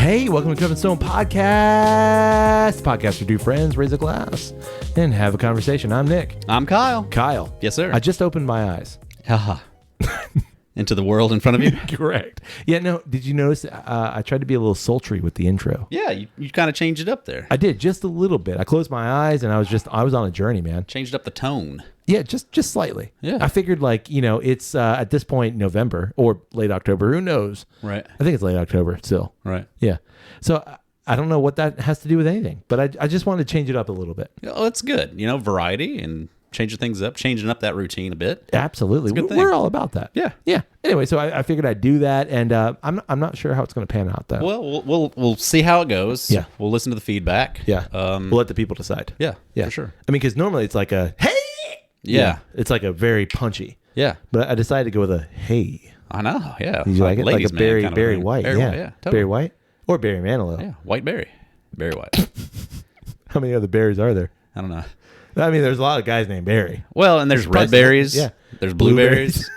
Hey, welcome to Cup and Stone Podcast. Podcast where two friends raise a glass and have a conversation. I'm Nick. I'm Kyle. Kyle. Yes, sir. I just opened my eyes. Into the world in front of you? Correct. Yeah, no, did you notice I tried to be a little sultry with the intro? Yeah, you kind of changed it up there. I did, just a little bit. I closed my eyes and I was on a journey, man. Changed up the tone. Yeah, just slightly. Yeah. I figured it's at this point November or late October. Who knows? Right. I think it's late October still. Right. Yeah. So I don't know what that has to do with anything, but I just wanted to change it up a little bit. Oh, it's good. Variety and changing things up, changing up that routine a bit. Absolutely. It's a good thing. We're all about that. Yeah. Yeah. Anyway, so I figured I'd do that, and I'm not sure how it's going to pan out, though. Well, we'll see how it goes. Yeah. We'll listen to the feedback. Yeah. We'll let the people decide. Yeah. Yeah. For sure. I mean, because normally it's like a, hey! Yeah. It's like a very punchy. Yeah. But I decided to go with a, hey. I know. Yeah. Did you like it? Like Ladies' a man Barry kind of thing. White. Barry Yeah. White. Yeah. Totally. Barry White? Or Barry Manilow. Yeah. White berry. Barry White. How many other berries are there? I don't know. I mean, there's a lot of guys named Barry. Well, and there's red berries. Yeah. There's blueberries.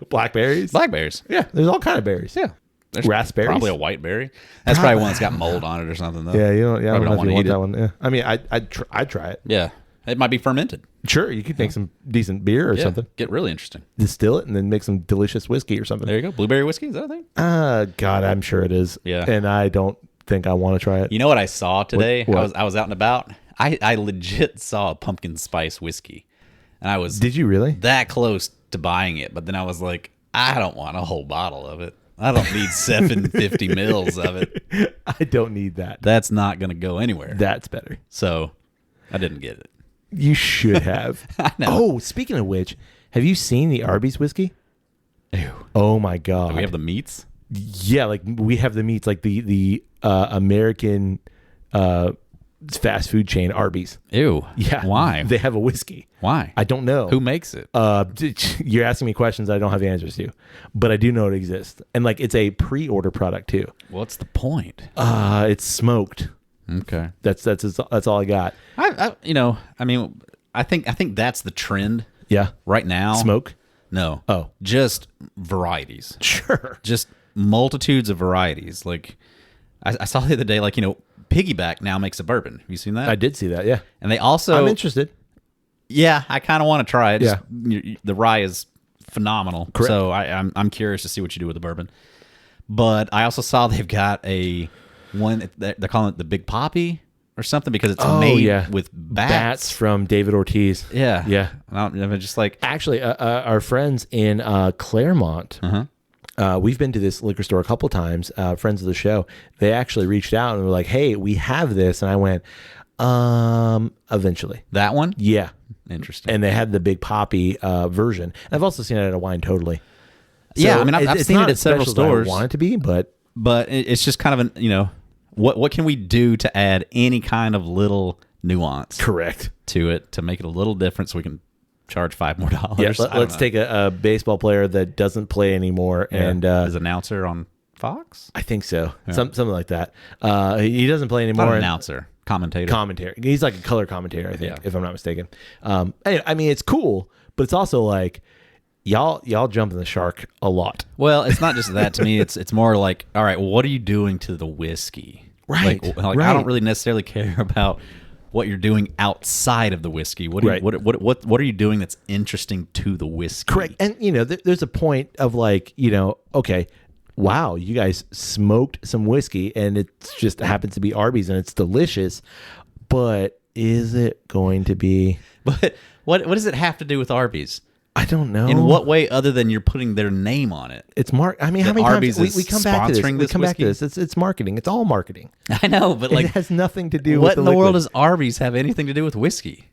Blackberries. Blackberries. Yeah. There's all kind of berries. Yeah. There's Raspberries. probably a white berry. That's probably one that's got mold on it or something, though. Yeah, I don't know if you want eat that it. one. Yeah. I mean, I'd try it. Yeah. It might be fermented. Sure, you could make some decent beer or Yeah. something. Get really interesting. Distill it and then make some delicious whiskey or something. There you go. Blueberry whiskey, is that a thing? God, I'm sure it is. Yeah. And I don't think I want to try it. You know what I saw today? What? I was out and about. I legit saw a pumpkin spice whiskey. And I was Did you really? that close to buying it, but then I was like, I don't want a whole bottle of it. I don't need 750 mils of it. I don't need that. That's not going to go anywhere. That's better. So I didn't get it. You should have. I know. Oh, speaking of which, have you seen the Arby's whiskey? Ew. Oh my God. Do we have the meats? Yeah, like we have the meats, like the American fast food chain Arby's. Ew. Yeah. Why? They have a whiskey. Why? I don't know. Who makes it? You're asking me questions I don't have the answers to, but I do know it exists, and like it's a pre-order product too. What's the point? It's smoked. Okay. That's all I got. I think that's the trend Yeah. right now. Smoke. No. Oh. Just varieties. Sure. Just multitudes of varieties. Like I saw the other day, Piggyback now makes a bourbon. Have you seen that? I did see that. Yeah. And they also I'm interested. Yeah, I kind of want to try it. Yeah. The rye is phenomenal. Correct. So I'm curious to see what you do with the bourbon. But I also saw they've got a one, they're calling it the Big Poppy or something because it's made with bats. from David Ortiz. Yeah. Yeah. I'm just like... Actually, our friends in Claremont, we've been to this liquor store a couple times, friends of the show, they actually reached out and were like, hey, we have this. And I went, eventually. That one? Yeah. Interesting. And they had the Big Poppy version. And I've also seen it at a Wine Totally. So yeah, I mean, I've seen not it at several as special as stores. I want it to be, but it's just kind of what can we do to add any kind of little nuance correct to it to make it a little different so we can charge $5 more? Yeah, let's take a baseball player that doesn't play anymore and as announcer on Fox. I think so, something like that. He doesn't play anymore. Not an announcer, commentator. He's like a color commentator, I think, if I'm not mistaken. Anyway, I mean, it's cool, but it's also like y'all jumping the shark a lot. Well, it's not just that to me. It's more like, all right, well, what are you doing to the whiskey? Right. Like I don't really necessarily care about what you're doing outside of the whiskey. What are you doing that's interesting to the whiskey? Correct. And there's a point of okay, wow, you guys smoked some whiskey and it just happens to be Arby's and it's delicious, but is it going to be? But what does it have to do with Arby's? I don't know. In what way other than you're putting their name on it? It's I mean, how many Arby's times we come back to this? We come back to whiskey? this. It's marketing. It's all marketing. I know, but It has nothing to do with what the in the liquid. world does Arby's have anything to do with whiskey?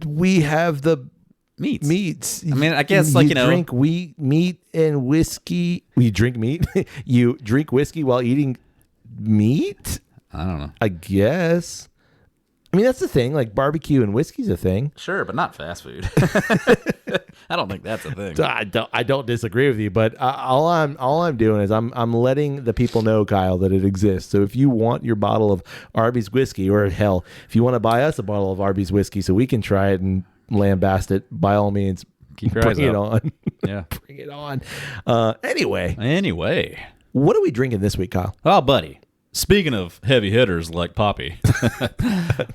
We have the meats. I mean, I guess drink meat and whiskey. You drink meat. You drink whiskey while eating meat. I don't know. I guess. I mean, that's the thing. Like barbecue and whiskey's a thing. Sure, but not fast food. I don't think that's a thing. I don't disagree with you, but all I'm doing is I'm letting the people know, Kyle, that it exists. So if you want your bottle of Arby's whiskey, or hell, if you want to buy us a bottle of Arby's whiskey so we can try it and lambast it, by all means, keep your eyes bring it up. on. Yeah, bring it on. Anyway, Anyway, what are we drinking this week, Kyle? well, buddy. Speaking of heavy hitters like Poppy,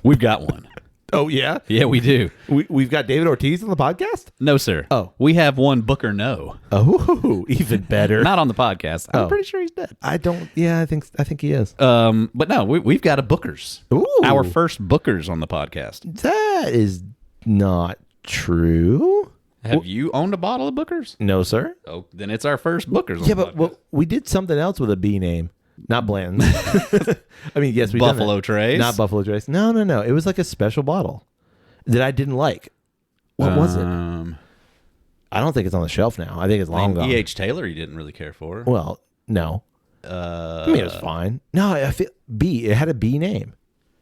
we've got one. Oh, yeah? Yeah, we do. We've got David Ortiz on the podcast? No, sir. Oh. We have one Booker No. Oh, even better. Not on the podcast. I'm pretty sure he's dead. I think he is. But no, we've got a Bookers. Ooh. Our first Bookers on the podcast. That is not true. Have you owned a bottle of Bookers? No, sir. Oh, then it's our first Bookers on Yeah, the but podcast. we did something else with a B name. Not Blanton's. I mean, yes, we Buffalo Trace. Not Buffalo Trace. No. It was like a special bottle that I didn't like. What was it? I don't think it's on the shelf now. I think it's long gone. E.H. Taylor you didn't really care for. Well, no. I mean, it was fine. No, I feel B. It had a B name.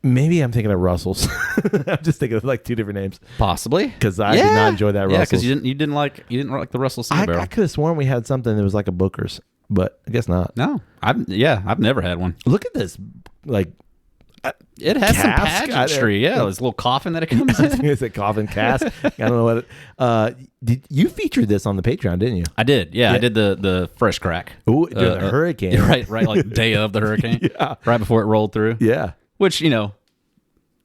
Maybe I'm thinking of Russell's. I'm just thinking of like two different names. Possibly. Because I did not enjoy that Russell's. Yeah, because you didn't like the Russell Single Barrel. I could have sworn we had something that was like a Booker's, but I guess not. No. I've never had one. Look at this. Like, it has some cask? pageantry. Yeah, this little coffin that it comes I was in. going to say coffin cask. I don't know what did you featured this on the Patreon, didn't you? I did. Yeah, I did the fresh crack. Ooh, during the hurricane. Yeah, right, like day of the hurricane. Yeah. Right before it rolled through. Yeah. Which,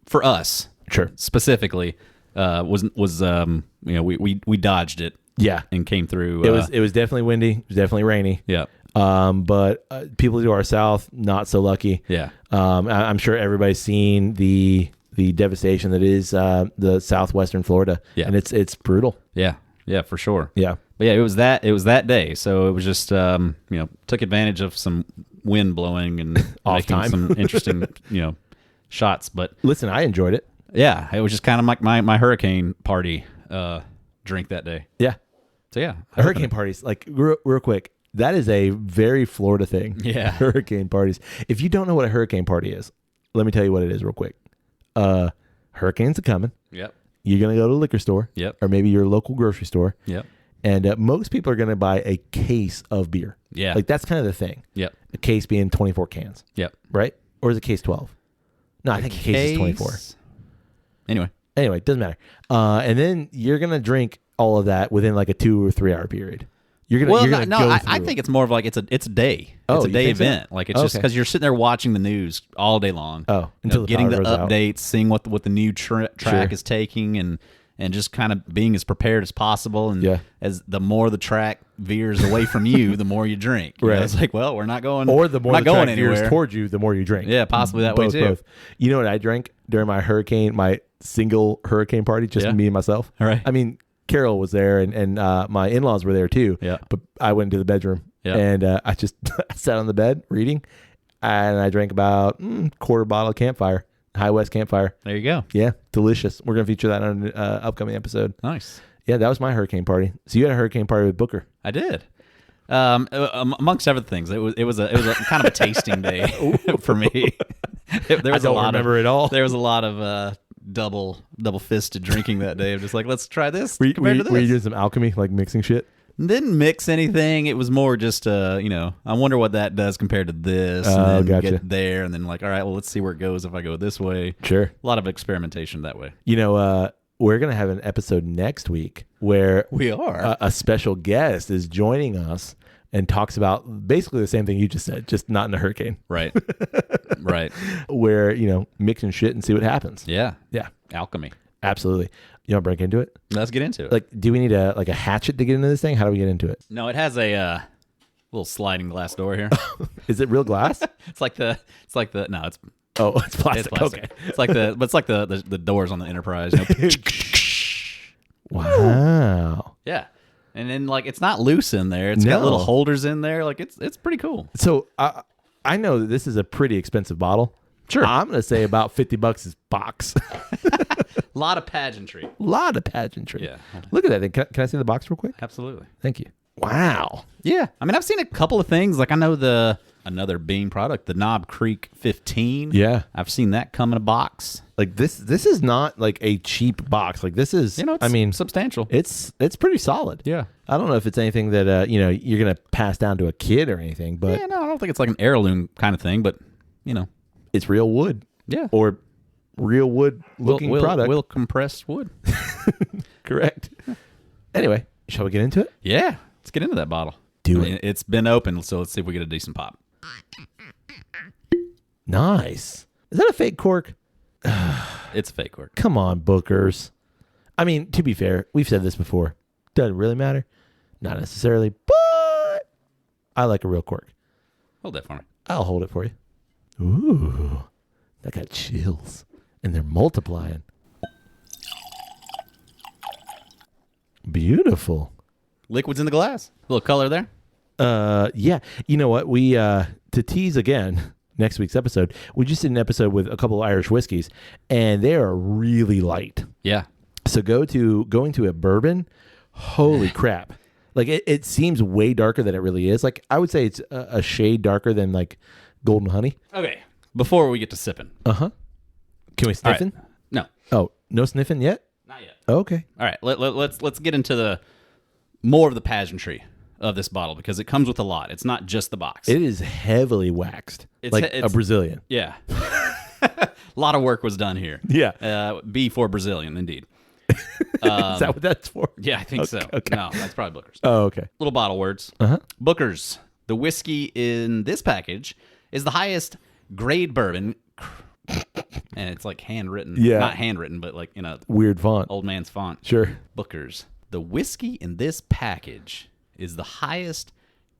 for us Sure. specifically, was we dodged it. Yeah. And came through. It was definitely windy. It was definitely rainy. Yeah. But people to our south, not so lucky. Yeah. I'm sure everybody's seen the devastation that is the southwestern Florida. Yeah. And it's brutal. Yeah. Yeah, for sure. Yeah. But yeah, it was that day. So it was just took advantage of some wind blowing and Off making time. some interesting shots. But Listen, I enjoyed it. yeah, it was just kind of like my hurricane party drink that day. Yeah. So yeah, Hurricane parties, like real quick, that is a very Florida thing. Yeah. Hurricane parties. If you don't know what a hurricane party is, let me tell you what it is real quick. Hurricanes are coming. Yep. You're going to go to a liquor store. Yep. Or maybe your local grocery store. Yep. And most people are going to buy a case of beer. Yeah. Like that's kind of the thing. Yep. A case being 24 cans. Yep. Right? Or is a case 12? No, I think a case is 24. Anyway, doesn't matter. And then you're going to drink all of that within like a 2 or 3 hour period. You're gonna I think it's more of like it's a day. Oh, it's a you day think so? event. Like it's just because you're sitting there watching the news all day long. Oh, until the getting power the goes out. updates, seeing what the new track is taking, and just kind of being as prepared as possible. And as the more the track veers away from you, the more you drink. Right. It's like, well, we're not going. Or the more not the going track anywhere. veers towards you, the more you drink. Yeah, possibly that way too. Both. You know what I drank during my single hurricane party, just me and myself? All right. I mean, Carol was there and my in-laws were there too. Yeah. But I went into the bedroom and I just sat on the bed reading and I drank about quarter bottle of Campfire, High West Campfire. There you go. Yeah. Delicious. We're going to feature that on an upcoming episode. Nice. Yeah. That was my hurricane party. So you had a hurricane party with Booker. I did. Amongst other things, it was a kind of a tasting day for me. There was I don't remember it all. There was a lot of double fisted drinking that day. I'm just like, let's try this. Were compared to this. you doing some alchemy, like mixing shit? Didn't mix anything. It was more just I wonder what that does compared to this, and then get there, and then like, all right, well, let's see where it goes if I go this way. Sure. A lot of experimentation that way. We're gonna have an episode next week where we are a special guest is joining us and talks about basically the same thing you just said, just not in a hurricane. Right. Right. Where, mixing shit and see what happens. Yeah. Yeah. Alchemy. Absolutely. You want to break into it? Let's get into it. Like, do we need a hatchet to get into this thing? How do we get into it? No, it has a little sliding glass door here. Is it real glass? It's like the no, it's it's plastic. It's plastic. Okay. It's like the doors on the Enterprise. Wow. Yeah. And then like it's not loose in there. It's got little holders in there. Like it's pretty cool. So I know that this is a pretty expensive bottle. Sure. I'm gonna say about $50 is box. A lot of pageantry. Lot of pageantry. Yeah. Look at that thing. Can I see the box real quick? Absolutely. Thank you. Wow. Yeah. I mean, I've seen a couple of things. Like I know another Bean product, the Knob Creek 15. Yeah. I've seen that come in a box. Like this is not like a cheap box. Like this is, it's substantial. It's pretty solid. Yeah. I don't know if it's anything that you're gonna pass down to a kid or anything, but yeah, no, I don't think it's like an heirloom kind of thing, but it's real wood. Yeah. Or real wood looking product. Will compressed wood. Correct. Anyway, shall we get into it? Yeah. Let's get into that bottle. Do it. It's been open, so let's see if we get a decent pop. Nice. Is that a fake cork? It's a fake cork. Come on, Bookers. I mean, to be fair, we've said this before. Doesn't really matter. Not necessarily, but I like a real cork. Hold that for me. I'll hold it for you. Ooh, that got chills. And they're multiplying. Beautiful. Liquids in the glass. A little color there. Yeah. You know what? We, to tease again, next week's episode, we just did an episode with a couple of Irish whiskeys, and they are really light. Yeah. So going to a bourbon, holy crap. Like it seems way darker than it really is. Like I would say it's a shade darker than like Golden Honey. Okay. Before we get to sipping. Uh-huh. Can we sniffing? Right. No. Oh, no sniffing yet? Not yet. Okay. All right. Let's get into the more of the pageantry of this bottle because it comes with a lot. It's not just the box. It is heavily waxed. It's a Brazilian. Yeah. A lot of work was done here. Yeah. B for Brazilian, indeed. Is that what that's for? Yeah, I think so. Okay. No, that's probably Booker's. Oh, okay. Little bottle words. Uh-huh. Booker's. The whiskey in this package is the highest grade bourbon. And it's like handwritten. Yeah. Not handwritten, but like, Weird font. old man's font. Sure. Booker's. The whiskey in this package is the highest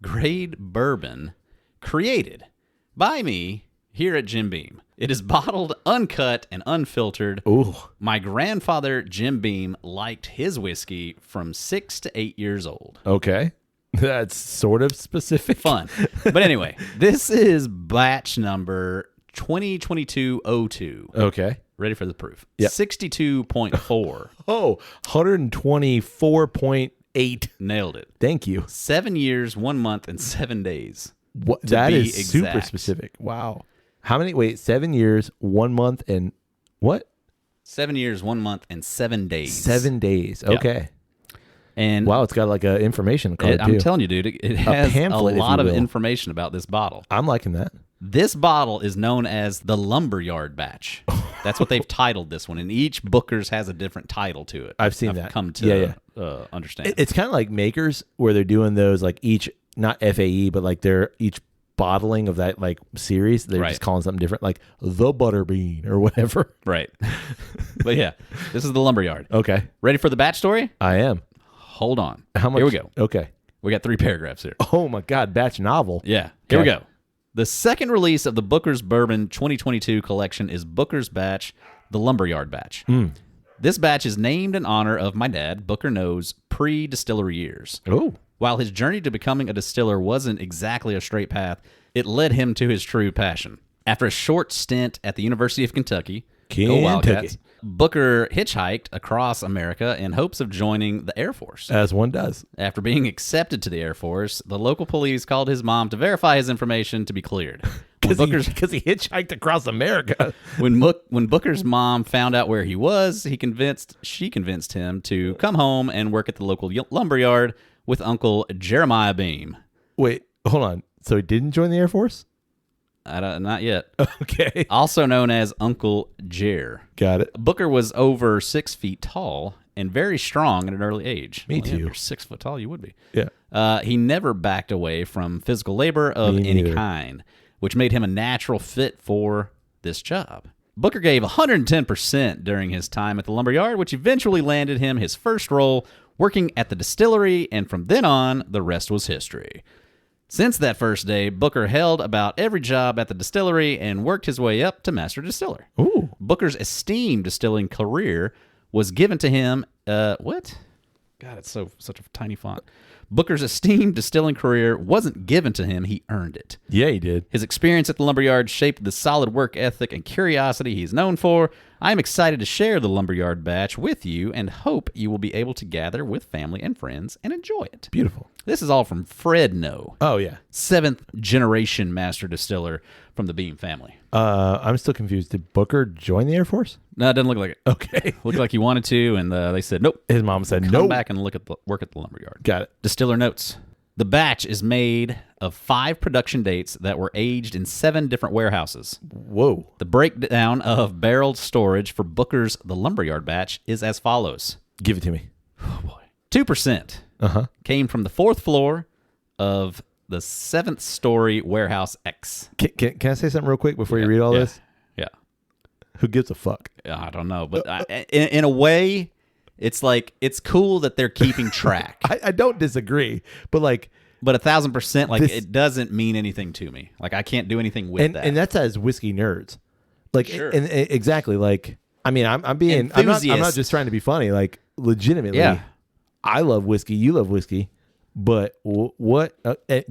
grade bourbon created by me here at Jim Beam. It is bottled, uncut, and unfiltered. Ooh. My grandfather, Jim Beam, liked his whiskey from 6 to 8 years old. Okay. That's sort of specific. Fun. But anyway, this is batch number 2022-02. Okay. Ready for the proof. Yep. 62.4. Oh, 124.8. Nailed it. Thank you. 7 years, 1 month, and 7 days. What? That be is super exact. specific. Wow. How many? Wait, 7 years, 1 month, and what? 7 years, 1 month, and 7 days. 7 days. Okay. And wow, it's got like a information card too. I'm telling you, dude, it has a pamphlet, lot of will. information about this bottle. I'm liking that. This bottle is known as the Lumberyard Batch. That's what they've titled this one, and each Booker's has a different title to it. I've seen that. Come to understand. It's kind of like Makers, where they're doing those like each, not FAE, but like they're each bottling of that like series. They're just calling something different, like the Butterbean or whatever. Right. But yeah, this is the Lumberyard. Okay. Ready for the batch story? I am. Hold on. How much? Here we go. Okay. We got 3 paragraphs here. Oh my God, batch novel. Yeah. Here we go. The second release of the Booker's Bourbon 2022 collection is Booker's Batch, the Lumberyard Batch. This batch is named in honor of my dad, Booker No's pre-distillery years. Oh. While his journey to becoming a distiller wasn't exactly a straight path, it led him to his true passion. After a short stint at the University of Kentucky, go Wildcats, Booker hitchhiked across America in hopes of joining the Air Force. As one does. After being accepted to the Air Force, the local police called his mom to verify his information to be cleared. Because he hitchhiked across America. When Booker's mom found out where he was, she convinced him to come home and work at the local lumberyard with Uncle Jeremiah Beam. Wait, hold on. So he didn't join the Air Force? Not yet. Okay. Also known as Uncle Jer. Got it. Booker was over 6 feet tall and very strong at an early age. Me too. Yeah, if you're 6 foot tall, you would be. Yeah. He never backed away from physical labor of any kind, which made him a natural fit for this job. Booker gave 110% during his time at the lumberyard, which eventually landed him his first role working at the distillery, and from then on, the rest was history. Since that first day, Booker held about every job at the distillery and worked his way up to master distiller. Ooh. Booker's esteemed distilling career was given to him. What? God, it's such a tiny font. Booker's esteemed distilling career wasn't given to him, he earned it. Yeah, he did. His experience at the lumberyard shaped the solid work ethic and curiosity he's known for. I'm excited to share the Lumberyard Batch with you and hope you will be able to gather with family and friends and enjoy it. Beautiful. This is all from Fred No. Oh, yeah. 7th generation master distiller from the Beam family. I'm still confused. Did Booker join the Air Force? No, it doesn't look like it. Okay. Looked like he wanted to, and they said, nope. His mom said, Come nope. back and work at the lumberyard. Got it. Distiller notes. The batch is made of 5 production dates that were aged in 7 different warehouses. Whoa. The breakdown of barreled storage for Booker's The Lumberyard Batch is as follows. Give it to me. Oh, boy. 2% Uh-huh. came from the 4th floor of the 7th Story Warehouse X. Can I say something real quick before you read all this? Yeah. Who gives a fuck? I don't know, but in a way, it's like it's cool that they're keeping track. I don't disagree, but like, but 1,000%, like it doesn't mean anything to me. Like I can't do anything with that. And that's as whiskey nerds, like, Sure. and exactly. Like, I mean, I'm not just trying to be funny. Like, legitimately, Yeah. I love whiskey. You love whiskey. But what?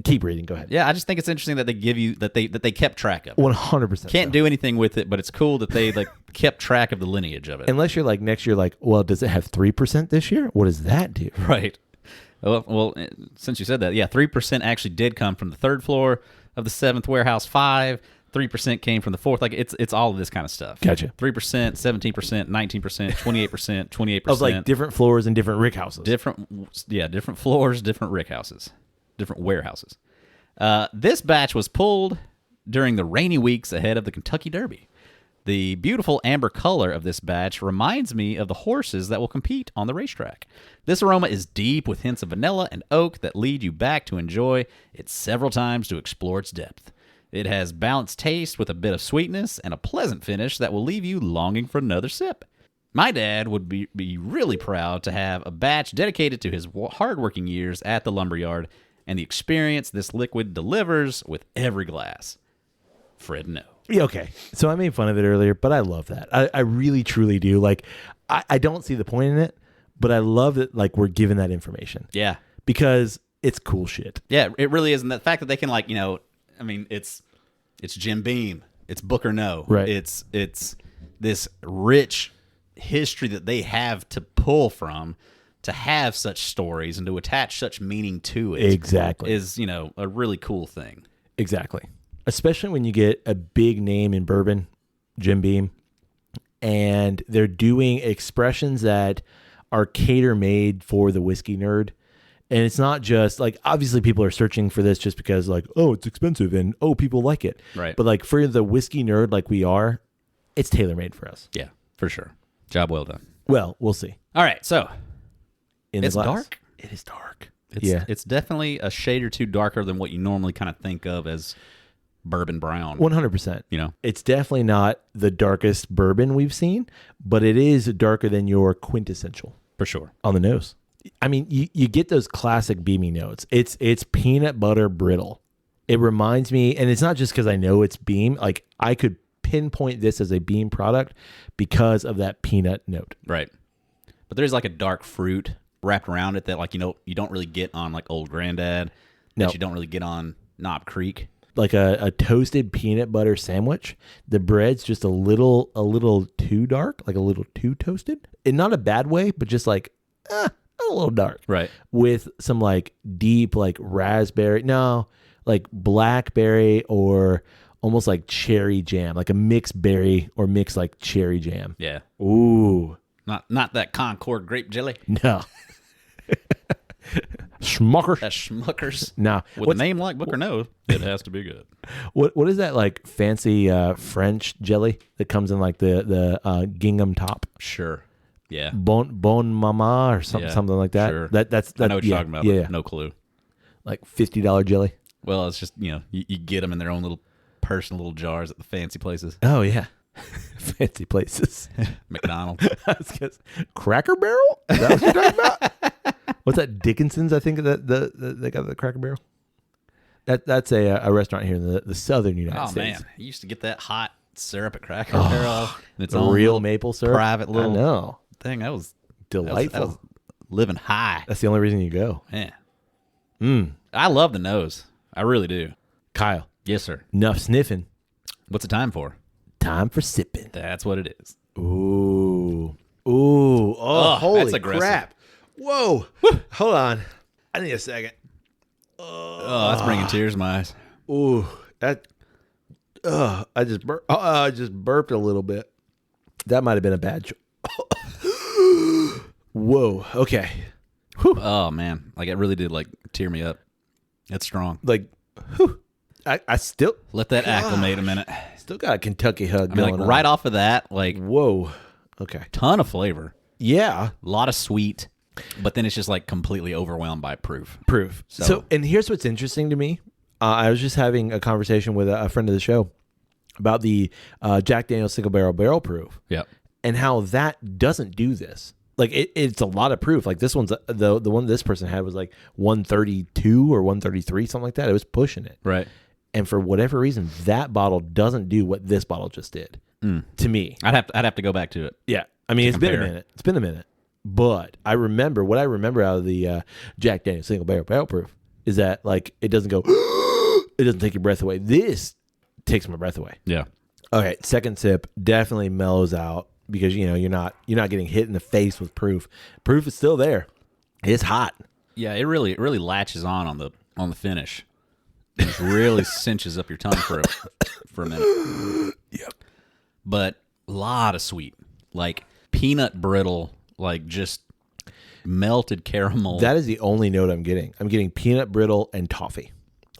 Keep reading. Go ahead. Yeah, I just think it's interesting that they give you that they kept track of it. 100%. Can't do anything with it, but it's cool that they like kept track of the lineage of it. Unless you're like next year, like, well, does it have 3% this year? What does that do? Right. Well, since you said that, yeah, 3% actually did come from the 3rd floor of the 7th warehouse. 3% came from the 4th. Like it's all of this kind of stuff. Gotcha. 3%, 17%, 19%, 28%, 28%. Of like different floors and different rick houses. Different floors, different rick houses, different warehouses. This batch was pulled during the rainy weeks ahead of the Kentucky Derby. The beautiful amber color of this batch reminds me of the horses that will compete on the racetrack. This aroma is deep with hints of vanilla and oak that lead you back to enjoy it several times to explore its depth. It has balanced taste with a bit of sweetness and a pleasant finish that will leave you longing for another sip. My dad would be really proud to have a batch dedicated to his hardworking years at the lumberyard and the experience this liquid delivers with every glass. Fred, no. Yeah, okay. So I made fun of it earlier, but I love that. I really, truly do. Like, I don't see the point in it, but I love that, like, we're given that information. Yeah. Because it's cool shit. Yeah, it really is. And the fact that they can, like, I mean, it's Jim Beam. It's Booker No. Right. It's this rich history that they have to pull from to have such stories and to attach such meaning to it. Exactly. Is, a really cool thing. Exactly. Especially when you get a big name in bourbon, Jim Beam, and they're doing expressions that are cater-made for the whiskey nerd. And it's not just like, obviously people are searching for this just because like, oh, it's expensive and oh, people like it. Right. But like for the whiskey nerd like we are, it's tailor-made for us. Yeah, for sure. Job well done. Well, we'll see. All right, so It's dark. It is dark. It's definitely a shade or two darker than what you normally kind of think of as bourbon brown. 100%. It's definitely not the darkest bourbon we've seen, but it is darker than your quintessential. For sure. On the nose. I mean, you get those classic Beamy notes. It's peanut butter brittle. It reminds me, and it's not just because I know it's Beam. Like, I could pinpoint this as a Beam product because of that peanut note. Right. But there's like a dark fruit wrapped around it that, like, you don't really get on like Old Granddad. That you don't really get on Knob Creek. Like a toasted peanut butter sandwich. The bread's just a little too dark, like a little too toasted. In not a bad way, but just like a little dark. Right. With some like deep like raspberry, like blackberry or almost like cherry jam, like a mixed berry or mixed like cherry jam. Yeah. Ooh. Not that Concord grape jelly. No. Schmuckers. That's Schmuckers. No. With a name like Booker No, it has to be good. What is that like fancy French jelly that comes in like the gingham top? Sure. Yeah. Bon Mama or something like that. Sure. That's I know what you're talking about. Yeah. No clue. Like $50 jelly. Well, it's just, you get them in their own little personal little jars at the fancy places. Oh yeah. Fancy places. McDonald's. Cracker Barrel? Is that what you're talking about? What's that? Dickinson's, I think that they got the Cracker Barrel. That's a restaurant here in the southern United States. Man, you used to get that hot syrup at Cracker Barrel. And it's real maple syrup. Private little thing. That was delightful. That was living high. That's the only reason you go. Man. I love the nose. I really do. Kyle. Yes, sir. Enough sniffing. What's the time for? Time for sipping. That's what it is. Ooh. Oh, holy that's aggressive. crap. Whoa. Hold on. I need a second. Oh, that's bringing tears to my eyes. Ooh. I just burped a little bit. That might have been a bad choice. Whoa. Okay. Whew. Oh, man. Like, it really did, like, tear me up. It's strong. Like, whew. I still... Let that acclimate a minute. Still got a Kentucky hug I mean, going like, right on. off of that, like... Whoa. Okay. Ton of flavor. Yeah. A lot of sweet. But then it's just like completely overwhelmed by proof. So, and here's what's interesting to me. I was just having a conversation with a friend of the show about the Jack Daniel's single barrel proof. Yep. And how that doesn't do this. Like it's a lot of proof. Like this one's the one this person had was like 132 or 133, something like that. It was pushing it. Right. And for whatever reason, that bottle doesn't do what this bottle just did to me. I'd have to go back to it. Yeah. I mean, it's been a minute. But what I remember out of the Jack Daniel's single barrel proof is that like it doesn't go, it doesn't take your breath away. This takes my breath away. Yeah. Okay, second sip definitely mellows out because you're not getting hit in the face with proof. Proof is still there. It's hot. Yeah, it really latches on the finish. It really cinches up your tongue for a minute. Yep. But a lot of sweet, like peanut brittle, like just melted caramel. That is the only note I'm getting. I'm getting peanut brittle and toffee,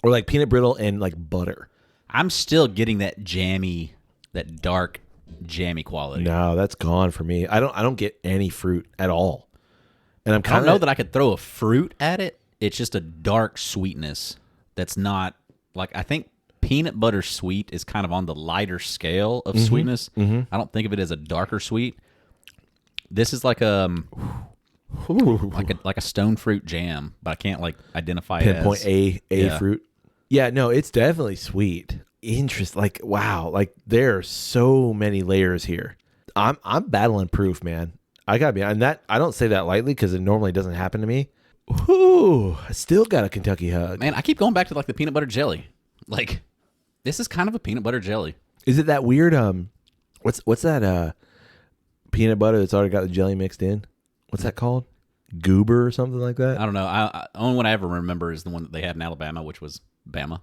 or like peanut brittle and like butter. I'm still getting that jammy, that dark jammy quality. No, that's gone for me. I don't get any fruit at all. And I don't know that I could throw a fruit at it. It's just a dark sweetness that's not like, I think peanut butter sweet is kind of on the lighter scale of sweetness. I don't think of it as a darker sweet. This is like a stone fruit jam, but I can't like identify pinpoint it as a fruit. Yeah, no, it's definitely sweet. Interest, like wow, like there are so many layers here. I'm battling proof, man. I gotta be, and that I don't say that lightly because it normally doesn't happen to me. Ooh, I still got a Kentucky hug. Man, I keep going back to like the peanut butter jelly. Like this is kind of a peanut butter jelly. Is it that weird? What's that? Peanut butter that's already got the jelly mixed in. What's that called? Goober or something like that. I don't know. I only one I ever remember is the one that they had in Alabama, which was Bama.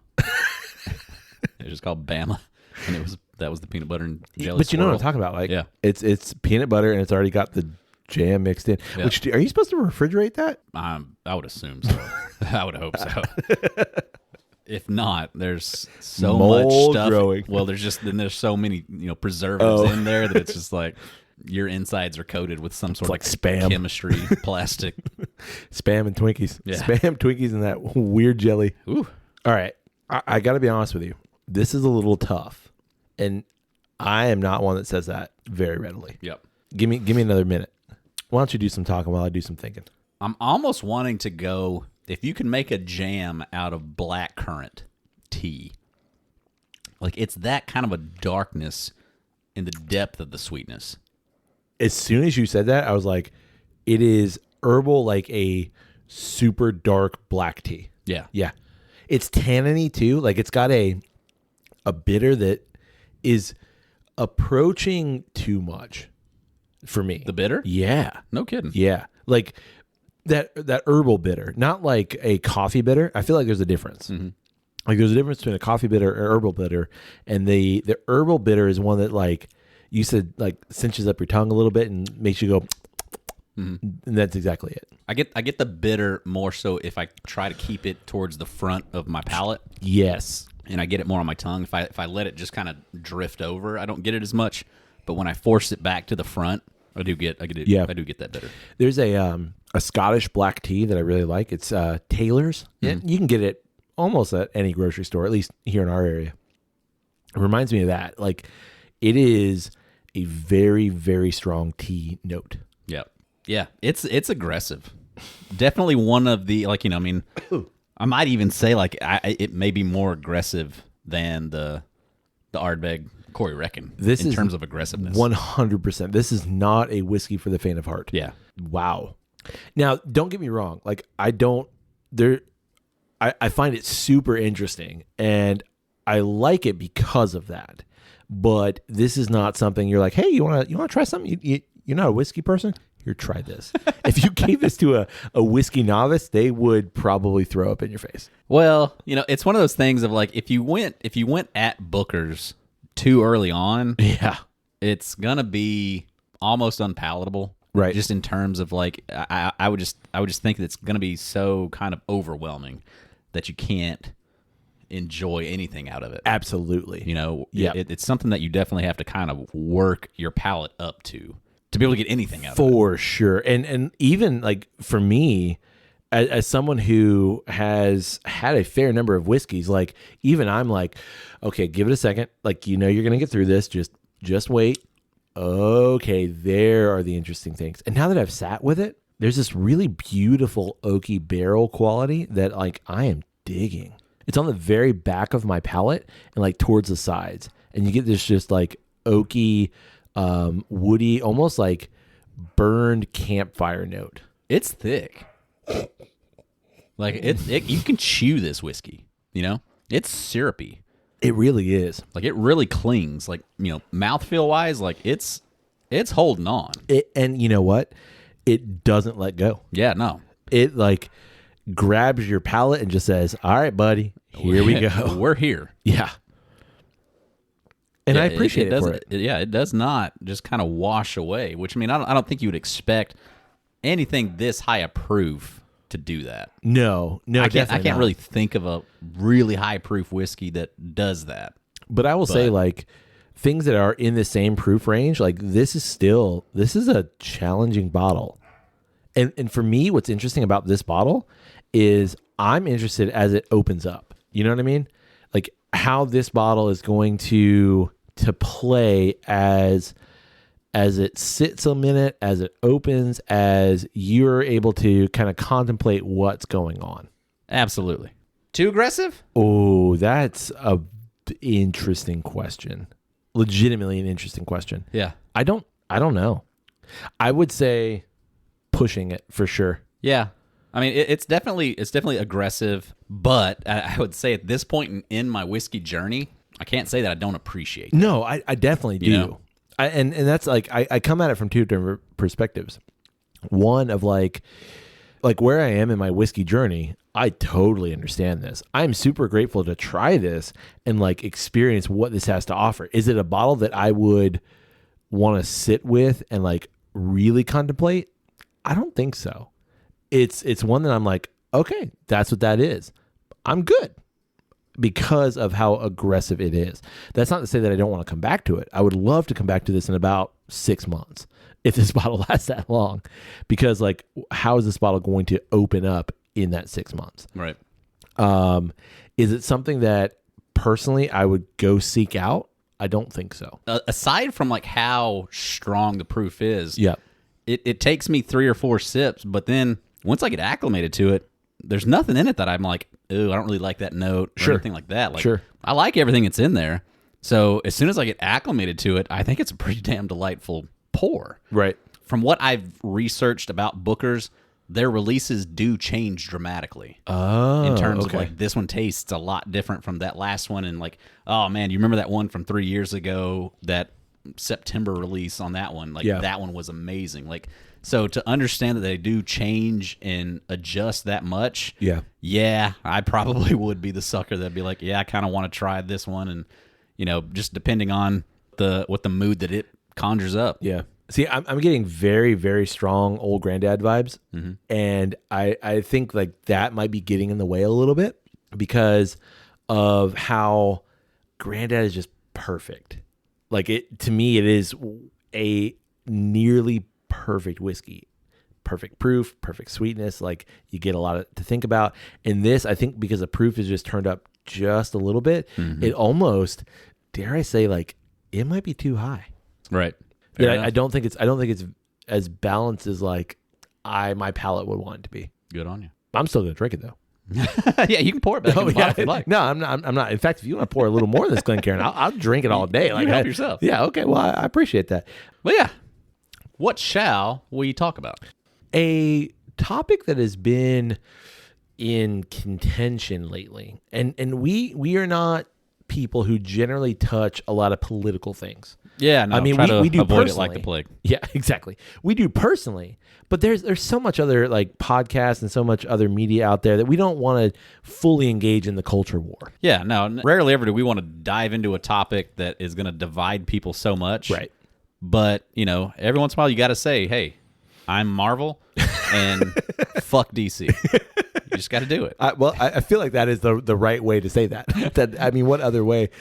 It was just called Bama, and that was the peanut butter and jelly. But you know what I'm swirl. talking about? Like, yeah, it's peanut butter and it's already got the jam mixed in. Yeah. Which are you supposed to refrigerate that? I would assume so. I would hope so. If not, there's so Mold much stuff. growing. Well, there's so many preservatives in there that it's just like your insides are coated with some sort of like spam chemistry, plastic, spam and Twinkies. Yeah. Spam, Twinkies, and that weird jelly. Ooh. All right, I got to be honest with you. This is a little tough, and I am not one that says that very readily. Yep. Give me another minute. Why don't you do some talking while I do some thinking? I'm almost wanting to go, if you can make a jam out of blackcurrant tea, like it's that kind of a darkness in the depth of the sweetness. As soon as you said that, I was like, it is herbal, like a super dark black tea. Yeah. Yeah. It's tanniny too. Like it's got a bitter that is approaching too much for me. The bitter? Yeah. No kidding. Yeah. Like that herbal bitter, not like a coffee bitter. I feel like there's a difference. Mm-hmm. Like there's a difference between a coffee bitter or herbal bitter. And the herbal bitter is one that like you said, like cinches up your tongue a little bit and makes you go, and that's exactly it. I get the bitter more so if I try to keep it towards the front of my palate. Yes. And I get it more on my tongue. If I let it just kind of drift over, I don't get it as much. But when I force it back to the front, I do get that bitter. There's a Scottish black tea that I really like. It's Taylor's. You can get it almost at any grocery store, at least here in our area. It reminds me of that. Like it is a very, very strong tea note. Yep. Yeah. It's aggressive. Definitely one of the, like, I might even say like it may be more aggressive than the Ardbeg Corey Reckon in terms of aggressiveness. 100%. This is not a whiskey for the faint of heart. Yeah. Wow. Now, don't get me wrong. Like I find it super interesting and I like it because of that. But this is not something you're like, hey, you want to try something? You're not a whiskey person? Here, try this. If you gave this to a whiskey novice, they would probably throw up in your face. Well, it's one of those things of like if you went at Booker's too early on, yeah, it's gonna be almost unpalatable. Right. Just in terms of like I would just think that it's gonna be so kind of overwhelming that you can't enjoy anything out of it. Absolutely. It's something that you definitely have to kind of work your palate up to. to be able to get anything out of it. For sure. And even like for me, as someone who has had a fair number of whiskeys, like even I'm like, okay, give it a second. Like, you're going to get through this. Just wait. Okay, there are the interesting things. And now that I've sat with it, there's this really beautiful oaky barrel quality that like I am digging. It's on the very back of my palate and like towards the sides. And you get this just like oaky, woody, almost like burned campfire note. It's thick. Like you can chew this whiskey, It's syrupy. It really is. Like it really clings. Like, mouthfeel wise, like it's holding on. And you know what? It doesn't let go. Yeah, no. It like grabs your palate and just says, "All right, buddy, here we go. We're here." Yeah. And I appreciate it for it. It does not just kind of wash away, which I don't think you would expect anything this high a proof to do that. No, I can't really think of a really high proof whiskey that does that. But I will say, like, things that are in the same proof range, like this is a challenging bottle. And for me, what's interesting about this bottle is I'm interested as it opens up. You know what I mean? Like how this bottle is going to play as it sits a minute, as it opens, as you're able to kind of contemplate what's going on. Absolutely. Too aggressive? Oh, that's a interesting question. Legitimately an interesting question. Yeah. I don't know. I would say pushing it for sure. Yeah. It's definitely aggressive, but I would say at this point in my whiskey journey, I can't say that I don't appreciate it. No, I definitely do. And that's like I come at it from two different perspectives. One of like where I am in my whiskey journey, I totally understand this. I'm super grateful to try this and like experience what this has to offer. Is it a bottle that I would want to sit with and like really contemplate? I don't think so. It's one that I'm like, okay, that's what that is. I'm good because of how aggressive it is. That's not to say that I don't want to come back to it. I would love to come back to this in about 6 months if this bottle lasts that long, because like, how is this bottle going to open up in that 6 months? Right. Is it something that personally I would go seek out? I don't think so. Aside from like how strong the proof is, yeah, it takes me 3 or 4 sips, but then once I get acclimated to it, there's nothing in it that I'm like, ooh, I don't really like that note or anything like that. Like, sure. I like everything that's in there. So as soon as I get acclimated to it, I think it's a pretty damn delightful pour. Right. From what I've researched about Booker's, their releases do change dramatically. Oh, in terms of like, this one tastes a lot different from that last one. And like, oh man, you remember that one from 3 years ago, that September release on that one? Like that one was amazing. Like, so to understand that they do change and adjust that much, yeah, I probably would be the sucker that'd be like, yeah, I kind of want to try this one, and just depending on what the mood that it conjures up. Yeah. See, I'm getting very, very strong old granddad vibes, and I think like that might be getting in the way a little bit because of how granddad is just perfect. Like to me, it is a nearly perfect whiskey, perfect proof, perfect sweetness. Like you get a lot to think about. And this, I think, because the proof is just turned up just a little bit, it almost, dare I say, like it might be too high. Right. Yeah, I don't think it's as balanced as like my palate would want it to be. Good on you. I'm still gonna drink it though. Yeah, you can pour it back in the bottle if you like. No, I'm not. In fact, if you want to pour a little more of this Glencairn, I'll drink it all day. Like, help yourself. Yeah. Okay. Well, I appreciate that. But yeah, what shall we talk about? A topic that has been in contention lately, and we are not people who generally touch a lot of political things. Yeah, no, I mean, we do avoid personally. it like the plague. Yeah, exactly. We do personally, but there's so much other like podcasts and so much other media out there that we don't want to fully engage in the culture war. Yeah, no, rarely ever do we want to dive into a topic that is going to divide people so much. Right. But, every once in a while you got to say, hey, I'm Marvel and fuck DC. You just got to do it. I feel like that is the right way to say that. I mean, what other way?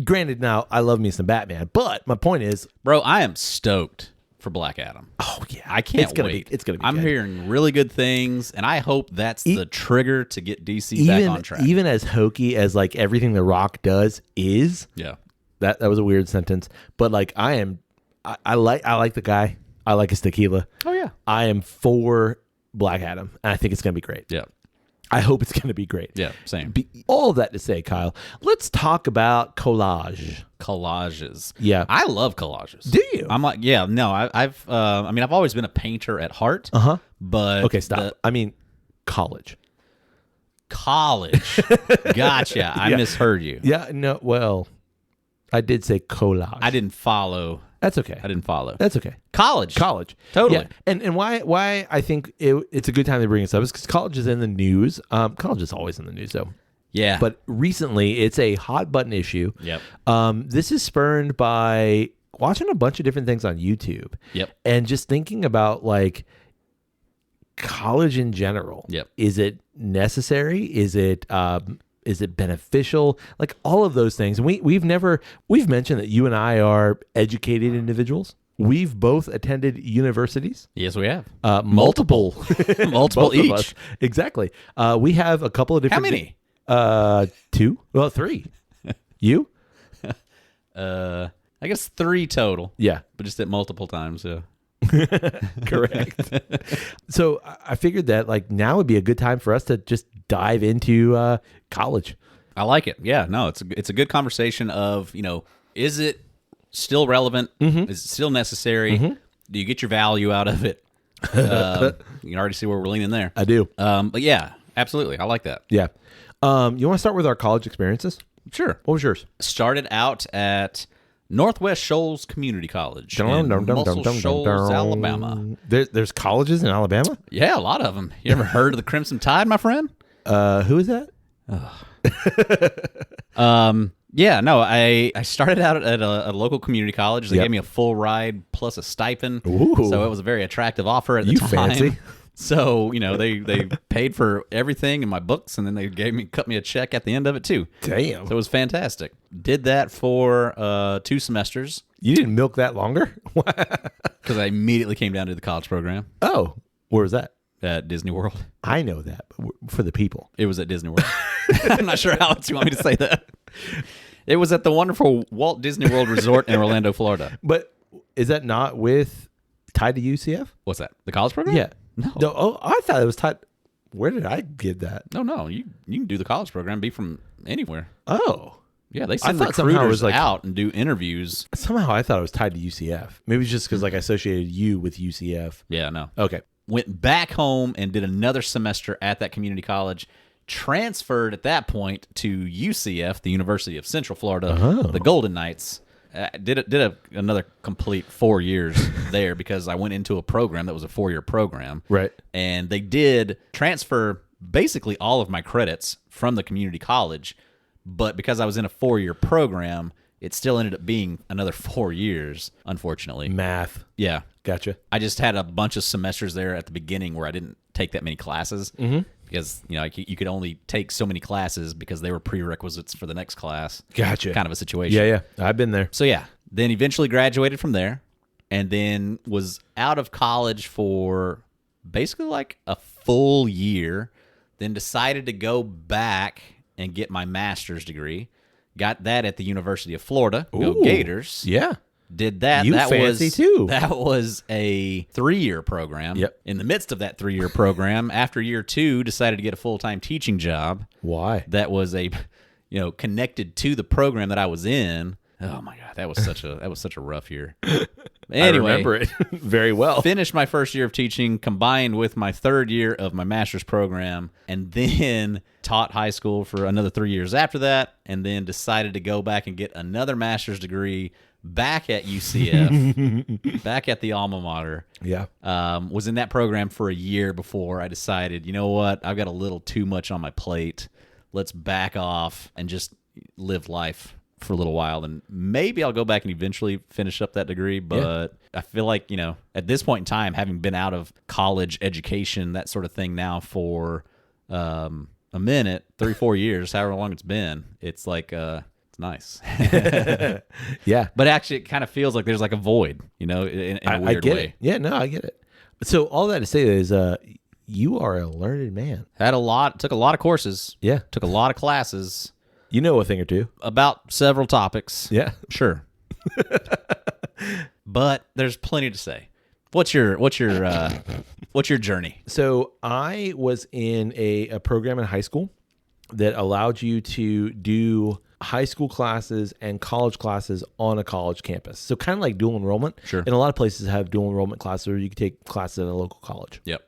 Granted, now I love me some Batman, but my point is, bro, I am stoked for Black Adam. Oh yeah, I can't wait. It's gonna be. I'm good. hearing really good things, and I hope that's the trigger to get DC back on track. Even as hokey as like everything The Rock does is. Yeah. That was a weird sentence, but like I like the guy. I like his tequila. Oh yeah. I am for Black Adam, and I think it's gonna be great. Yeah. I hope it's gonna be great. Yeah. Same. All of that to say, Kyle, let's talk about collage. Collages. Yeah. I love collages. Do you? I'm like, yeah, no, I've always been a painter at heart. Uh-huh. But Okay, stop. I mean, college. Gotcha. I misheard you. Yeah, no, well, I did say collage. I didn't follow. That's okay. I didn't follow. That's okay. College. Yeah. Totally. And why I think it's a good time to bring this up is because college is in the news. College is always in the news, though. Yeah. But recently, it's a hot button issue. Yep. This is spurned by watching a bunch of different things on YouTube. Yep. And just thinking about like college in general. Yep. Is it necessary? Is it beneficial? Like all of those things. And we've mentioned that you and I are educated individuals. We've both attended universities. Yes, we have. Multiple Multiple Both of each. us. Exactly. We have a couple of different. How many? 2. Well, 3. You? I guess 3 total. Yeah. But just at multiple times. Yeah. Correct. So I figured that like now would be a good time for us to just dive into college. I like it. Yeah. No, it's a good conversation of, is it still relevant? Mm-hmm. Is it still necessary? Mm-hmm. Do you get your value out of it? You can already see where we're leaning there. I do. But yeah, absolutely. I like that. Yeah. You want to start with our college experiences? Sure. What was yours? Started out at Northwest Shoals Community College in Muscle Shoals, Alabama. There's colleges in Alabama? Yeah, a lot of them. You ever heard of the Crimson Tide, my friend? Who is that? Yeah, no, I started out at a local community college. They Yep. gave me a full ride plus a stipend. Ooh. So it was a very attractive offer at the You time. fancy. So, they paid for everything in my books, and then they cut me a check at the end of it too. Damn. So it was fantastic. Did that for 2 semesters You didn't milk that longer? because I immediately came down to the college program Oh, where was that? at Disney World. I know that, but for the people. It was at Disney World. I'm not sure how else you want me to say that. It was at the wonderful Walt Disney World Resort in Orlando, Florida. But is that not tied to UCF? What's that? The college program? Yeah. No. Oh, I thought it was tied. Where did I get that? No. You can do the college program, be from anywhere. Oh. Yeah, they send thought somehow it recruiters was out and do interviews. Somehow I thought it was tied to UCF. Maybe it's just because like I associated you with UCF. Yeah, no. Okay. Went back home and did another semester at that community college. Transferred at that point to UCF, the University of Central Florida, the Golden Knights. Did another complete 4 years there because I went into a program that was a 4-year program. Right. And they did transfer basically all of my credits from the community college, but because I was in a 4-year program, it still ended up being another 4 years, unfortunately. Math. Yeah. Gotcha. I just had a bunch of semesters there at the beginning where I didn't take that many classes because, you could only take so many classes because they were prerequisites for the next class. Gotcha. Kind of a situation. Yeah. I've been there. So, yeah. Then eventually graduated from there and then was out of college for basically like a full year. Then decided to go back and get my master's degree. Got that at the University of Florida. Go Ooh. Gators. Yeah. Did that. You that fancy was, too. That was a 3-year program. Yep. In the midst of that 3-year program, after year 2, decided to get a full-time teaching job. Why? That was connected to the program that I was in. Oh my God, that was such a rough year. Anyway, I remember it very well. Finished my first year of teaching, combined with my 3rd year of my master's program, and then taught high school for another 3 years after that, and then decided to go back and get another master's degree back at UCF, back at the alma mater. Yeah. Was in that program for a year before I decided, you know what, I've got a little too much on my plate. Let's back off and just live life for a little while, and maybe I'll go back and eventually finish up that degree. But I feel like, at this point in time, having been out of college education, that sort of thing now for a minute, 3-4 years, however long it's been, it's like It's nice. Yeah. But actually, it kind of feels like there's like a void, in a weird I get way. it. Yeah, no, I get it. So all that to say is you are a learned man. Took a lot of courses. Yeah. Took a lot of classes. You know a thing or two. About several topics. Yeah. Sure. But there's plenty to say. What's your journey? So I was in a program in high school that allowed you to do high school classes and college classes on a college campus. So kind of like dual enrollment. Sure. And a lot of places have dual enrollment classes where you can take classes at a local college. Yep.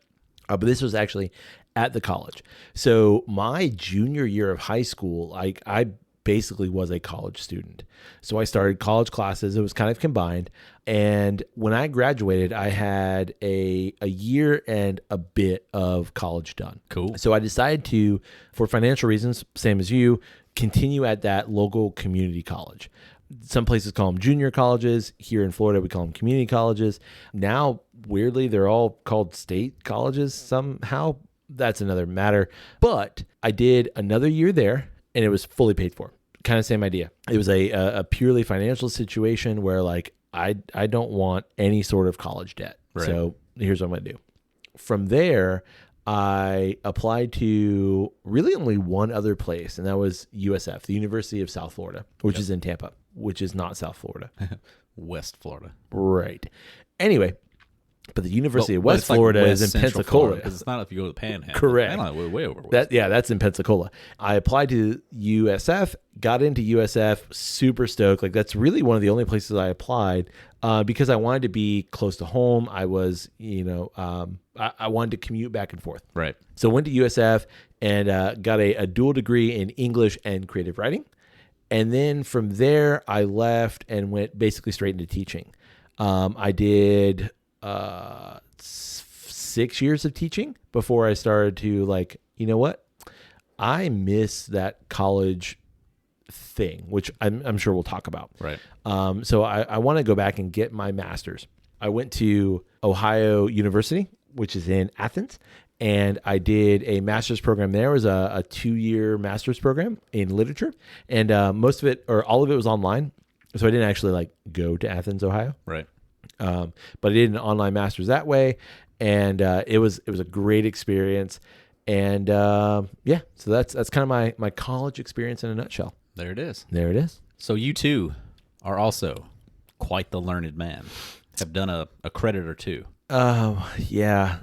But this was actually at the college. So my junior year of high school, I basically was a college student. So I started college classes. It was kind of combined. And when I graduated, I had a year and a bit of college done. Cool. So I decided to, for financial reasons, same as you, continue at that local community college. Some places call them junior colleges. Here in Florida, we call them community colleges. Now, weirdly, they're all called state colleges somehow. That's another matter. But I did another year there, and it was fully paid for. Kind of same idea. It was a purely financial situation where like I don't want any sort of college debt. Right. So here's what I'm going to do. From there, I applied to really only one other place, and that was USF, the University of South Florida, which is in Tampa, which is not South Florida. West Florida. Right. Anyway, but the University of But West it's like Florida West is in Central Pensacola. Florida, 'cause it's not if you go to the Panhandle. Correct. The Panhandle, way over west. That's in Pensacola. I applied to USF, got into USF, super stoked. Like that's really one of the only places I applied because I wanted to be close to home. I was, I wanted to commute back and forth. Right. So went to USF and got a dual degree in English and creative writing. And then from there, I left and went basically straight into teaching. I did 6 years of teaching before I started to like, you know what? I miss that college thing, which I'm sure we'll talk about. Right. So I want to go back and get my master's. I went to Ohio University, which is in Athens, and I did a master's program there. It was a 2-year master's program in literature, and most of it or all of it was online. So I didn't actually like go to Athens, Ohio. Right. But I did an online master's that way, and it was a great experience. And so that's kind of my college experience in a nutshell. There it is. There it is. So you too are also quite the learned man. Have done a credit or two. Yeah,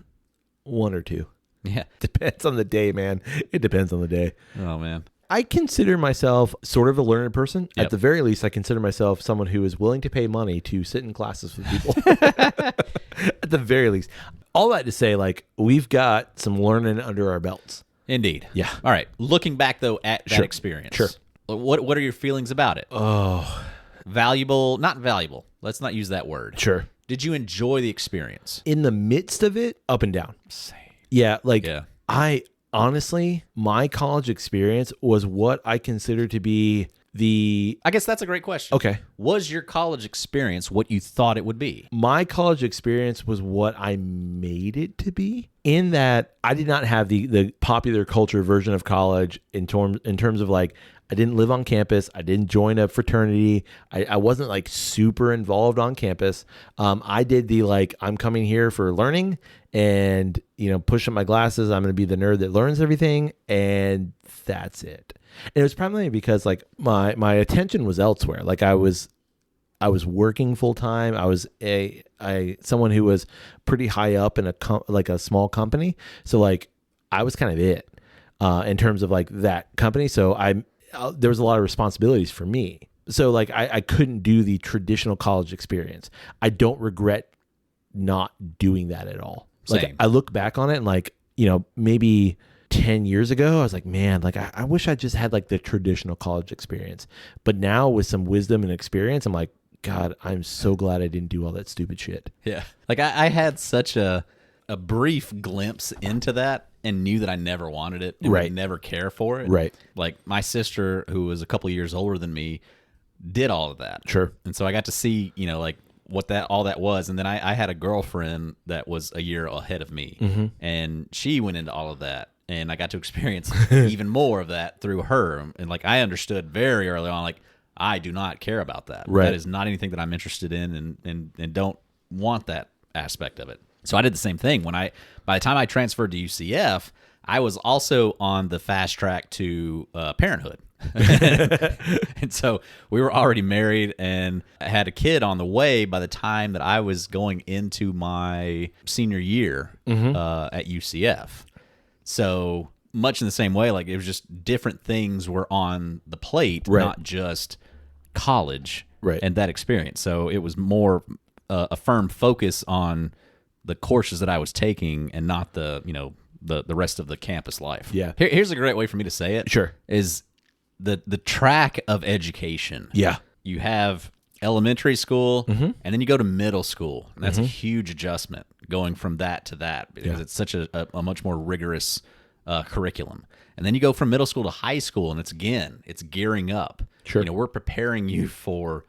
1 or 2. Yeah. Depends on the day, man. It depends on the day. Oh man. I consider myself sort of a learned person. Yep. At the very least, I consider myself someone who is willing to pay money to sit in classes with people. At the very least. All that to say, like, we've got some learning under our belts. Indeed. Yeah. All right. Looking back though at that experience. Sure. What are your feelings about it? Oh. Valuable, not valuable. Let's not use that word. Sure. Did you enjoy the experience? In the midst of it, up and down. Same. Yeah, like Yeah. I honestly, my college experience was what I consider to be I guess that's a great question. okay. Was your college experience what you thought it would be? My college experience was what I made it to be, in that I did not have the popular culture version of college in terms of like, I didn't live on campus. I didn't join a fraternity. I wasn't like super involved on campus. I did the like, I'm coming here for learning and, push up my glasses. I'm going to be the nerd that learns everything. And that's it. And it was primarily because like my attention was elsewhere. Like I was working full time. I was someone who was pretty high up in a small company. So like I was kind of it in terms of like that company. So there was a lot of responsibilities for me. So like I couldn't do the traditional college experience. I don't regret not doing that at all. Like Same. I look back on it and like, maybe 10 years ago, I was like, man, like I wish I just had like the traditional college experience. But now with some wisdom and experience, I'm like, God, I'm so glad I didn't do all that stupid shit. Yeah. Like I had such a brief glimpse into that and knew that I never wanted it and Right. would never care for it. Right. Like my sister, who was a couple years older than me, did all of that. Sure. And so I got to see, like what all that was. And then I had a girlfriend that was a year ahead of me, Mm-hmm. and she went into all of that. And I got to experience even more of that through her. And like I understood very early on, like, I do not care about that. Right. That is not anything that I'm interested in and don't want that aspect of it. So I did the same thing. By the time I transferred to UCF, I was also on the fast track to parenthood. And so we were already married and had a kid on the way by the time that I was going into my senior year at UCF. So much in the same way, like it was just different things were on the plate, not just college and that experience. So it was more a firm focus on the courses that I was taking and not the rest of the campus life. Yeah. Here's a great way for me to say it. Sure. Is the track of education. Yeah. You have elementary school and then you go to middle school. And that's a huge adjustment going from that to that because it's such a much more rigorous curriculum. And then you go from middle school to high school and it's gearing up. Sure. We're preparing you for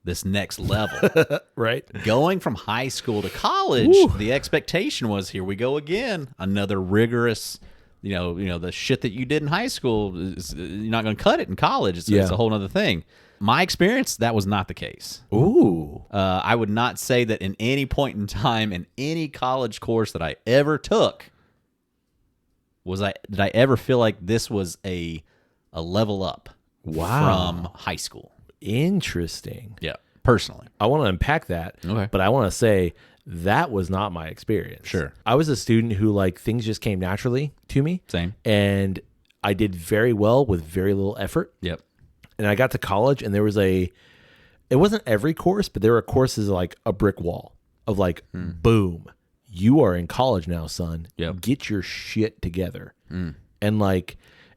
this next level. Right. Going from high school to college, the expectation was, here we go again, another rigorous, the shit that you did in high school, you're not going to cut it in college. It's a whole other thing. My experience, that was not the case. Ooh. I would not say that in any point in time in any college course that I ever took did I ever feel like this was a level up from high school. Interesting. Yeah, personally. I want to unpack that, but I want to say that was not my experience. Sure. I was a student who, like, things just came naturally to me. Same. And I did very well with very little effort. Yep. And I got to college and there was it wasn't every course, but there were courses like a brick wall of like, boom, you are in college now, son. Yep. Get your shit together. And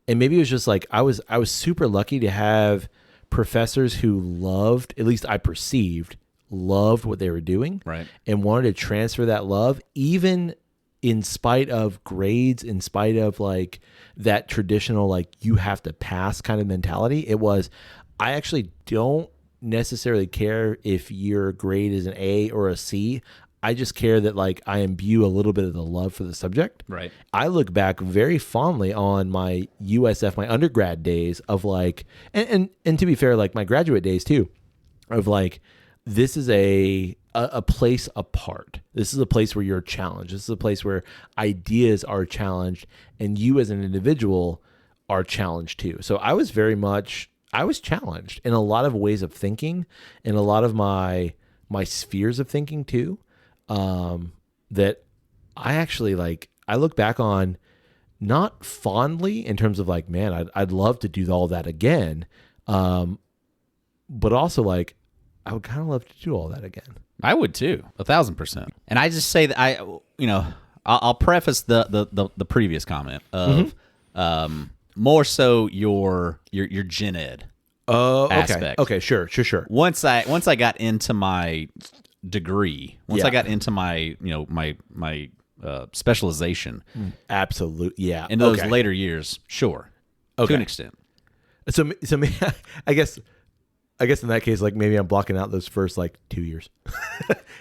maybe it was just like, I was super lucky to have professors who loved, at least I perceived, loved what they were doing, right, and wanted to transfer that love, even in spite of grades, in spite of like that traditional, like you have to pass kind of mentality. It was, I actually don't necessarily care if your grade is an A or a C. I just care that like I imbue a little bit of the love for the subject. Right. I look back very fondly on my USF, my undergrad days of like, and to be fair, like my graduate days too, of like, this is a place apart. This is a place where you're challenged. This is a place where ideas are challenged and you as an individual are challenged too. So I was challenged in a lot of ways of thinking, in a lot of my spheres of thinking too. That I actually like, I look back on not fondly in terms of like, man, I'd love to do all that again. But also like, I would kind of love to do all that again. I would too, 1,000%. And I just say that I'll preface the previous comment of, more so your gen ed aspect. Okay, sure. Once I got into my degree, I got into my my specialization, absolutely, yeah, in those later years, sure, to an extent. So I guess in that case, like maybe I'm blocking out those first like 2 years,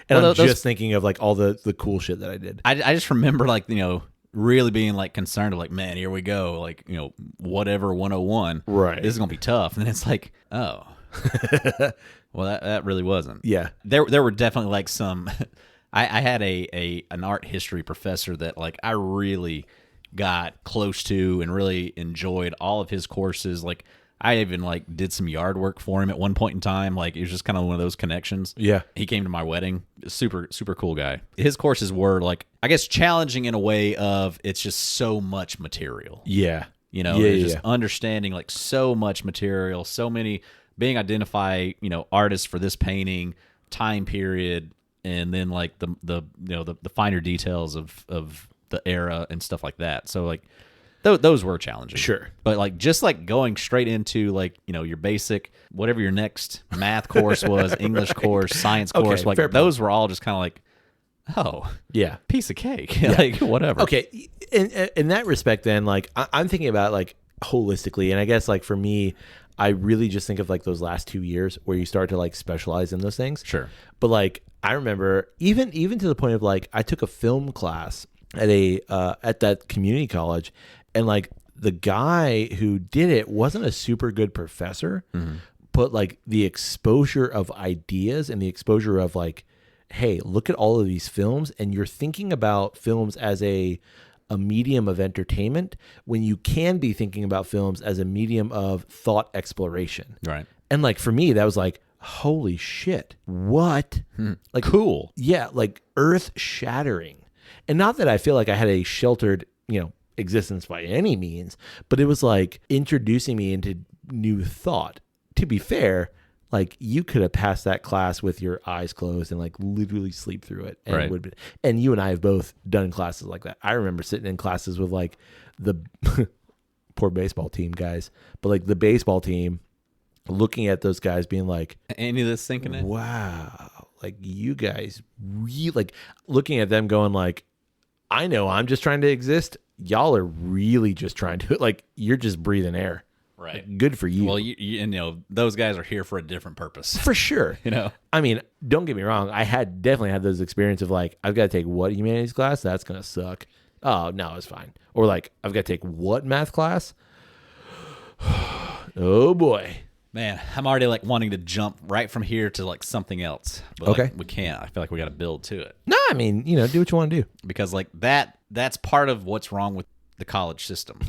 and I'm just thinking of like all the cool shit that I did. I just remember like really being like concerned of like, man, here we go, like whatever 101, right? This is gonna be tough, and then it's like, oh. Well, that really wasn't. Yeah. There were definitely like some. I had an art history professor that like I really got close to and really enjoyed all of his courses. Like I even like did some yard work for him at one point in time. Like it was just kind of one of those connections. Yeah. He came to my wedding. Super cool guy. His courses were like, I guess, challenging in a way of it's just so much material. Yeah. Just understanding like so much material, so many. Being identify, artists for this painting, time period, and then like the finer details of the era and stuff like that. So like those were challenging. Sure. But like just like going straight into like, your basic, whatever your next math course was, English course, science course, like those were all just kind of like, oh, yeah, piece of cake. Like whatever. Okay. In that respect then, like I'm thinking about like holistically, and I guess like for me, I really just think of like those last 2 years where you start to like specialize in those things. Sure. But like I remember even to the point of like I took a film class at that community college, and like the guy who did it wasn't a super good professor, but like the exposure of ideas and the exposure of like, hey, look at all of these films, and you're thinking about films as a medium of entertainment when you can be thinking about films as a medium of thought exploration. Right. And like for me, that was like, holy shit, what? Like cool. Yeah, like earth shattering. And not that I feel like I had a sheltered, existence by any means, but it was like introducing me into new thought. To be fair, like you could have passed that class with your eyes closed and like literally sleep through it. And, Right. And you and I have both done classes like that. I remember sitting in classes with like the poor baseball team guys, but like the baseball team, looking at those guys being like, any of this sinking in? Wow. Like you guys really, like looking at them going like, I know I'm just trying to exist. Y'all are really just trying to, like, you're just breathing air. Right. Like, good for you. Well, you those guys are here for a different purpose. For sure. I mean, don't get me wrong. I had definitely had those experiences of like, I've got to take what humanities class? That's going to suck. Oh, no, it's fine. Or like, I've got to take what math class? Oh boy. Man, I'm already like wanting to jump right from here to like something else. But Okay. like, we can't. I feel like we got to build to it. No, I mean, do what you want to do. Because like that's part of what's wrong with the college system.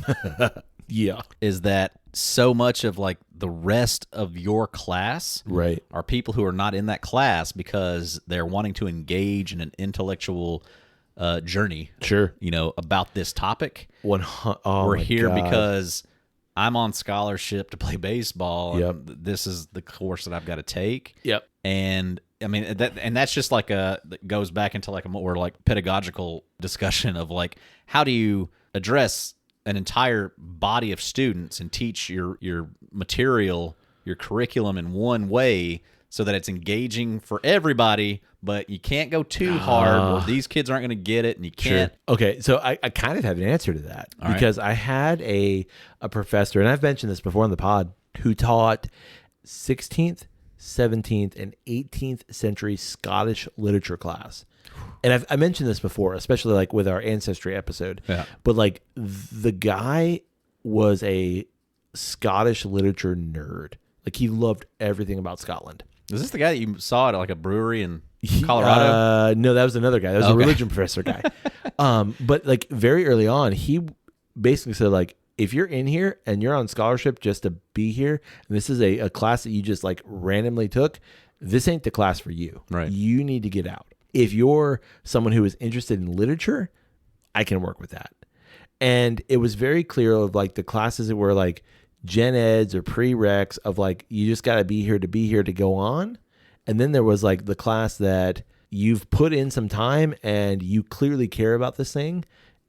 Yeah. Is that so much of like the rest of your class Right. are people who are not in that class because they're wanting to engage in an intellectual journey. Sure. About this topic. Oh, We're my here God. because I'm on scholarship to play baseball. Yep. And this is the course that I've got to take. Yep. And I mean that's just like that goes back into like a more like pedagogical discussion of like how do you address an entire body of students and teach your material, your curriculum in one way so that it's engaging for everybody, but you can't go too hard or these kids aren't going to get it and you can't. Sure. Okay, so I kind of have an answer to that All because I had a professor, and I've mentioned this before on the pod, who taught 16th, 17th, and 18th century Scottish literature class. And I mentioned this before, especially like with our ancestry episode. Yeah. But like the guy was a Scottish literature nerd. Like he loved everything about Scotland. Is this the guy that you saw at like a brewery in Colorado? No, that was another guy. That was a religion professor guy. But like very early on, he basically said like, if you're in here and you're on scholarship just to be here, and this is a class that you just like randomly took, this ain't the class for you. Right. You need to get out. If you're someone who is interested in literature, I can work with that. And it was very clear of like the classes that were like gen eds or prereqs of like, you just got to be here to go on. And then there was like the class that you've put in some time and you clearly care about this thing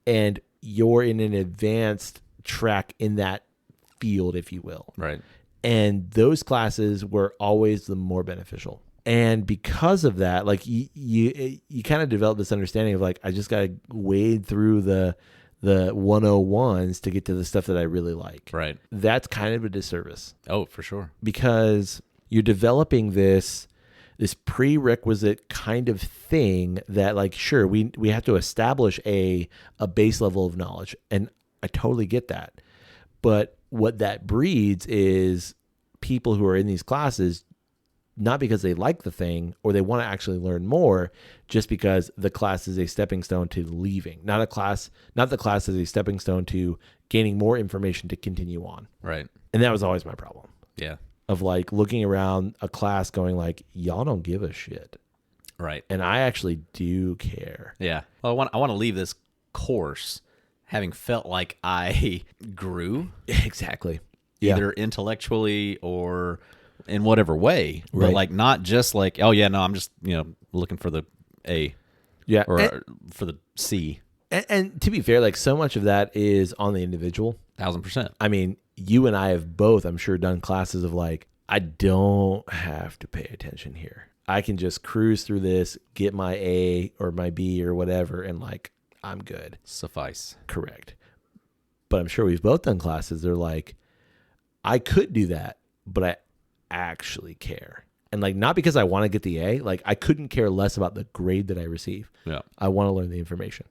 and you're in an advanced track in that field, if you will. Right. And those classes were always the more beneficial. And because of that, like you kind of develop this understanding of like, I just got to wade through the 101s to get to the stuff that I really like. Right. That's kind of a disservice. Oh, for sure. Because you're developing this prerequisite kind of thing that like, sure, we have to establish a base level of knowledge. And I totally get that. But what that breeds is people who are in these classes, not because they like the thing or they want to actually learn more, just because the class is a stepping stone to leaving. Not the class is a stepping stone to gaining more information to continue on. Right. And that was always my problem. Yeah. Of like looking around a class going like, y'all don't give a shit. Right. And I actually do care. Yeah. Well, I want to leave this course having felt like I grew. Exactly. Yeah. Either intellectually or in whatever way. Right. But like not just like, oh yeah, no, I'm just, looking for the A. Yeah. Or for the C. And to be fair, like so much of that is on the individual. 1000%. I mean, you and I have both, I'm sure, done classes of like, I don't have to pay attention here. I can just cruise through this, get my A or my B or whatever, and like, I'm good. Suffice. Correct. But I'm sure we've both done classes. They're like, I could do that, but I actually care. And like, not because I want to get the A, like I couldn't care less about the grade that I receive. Yeah. I want to learn the information.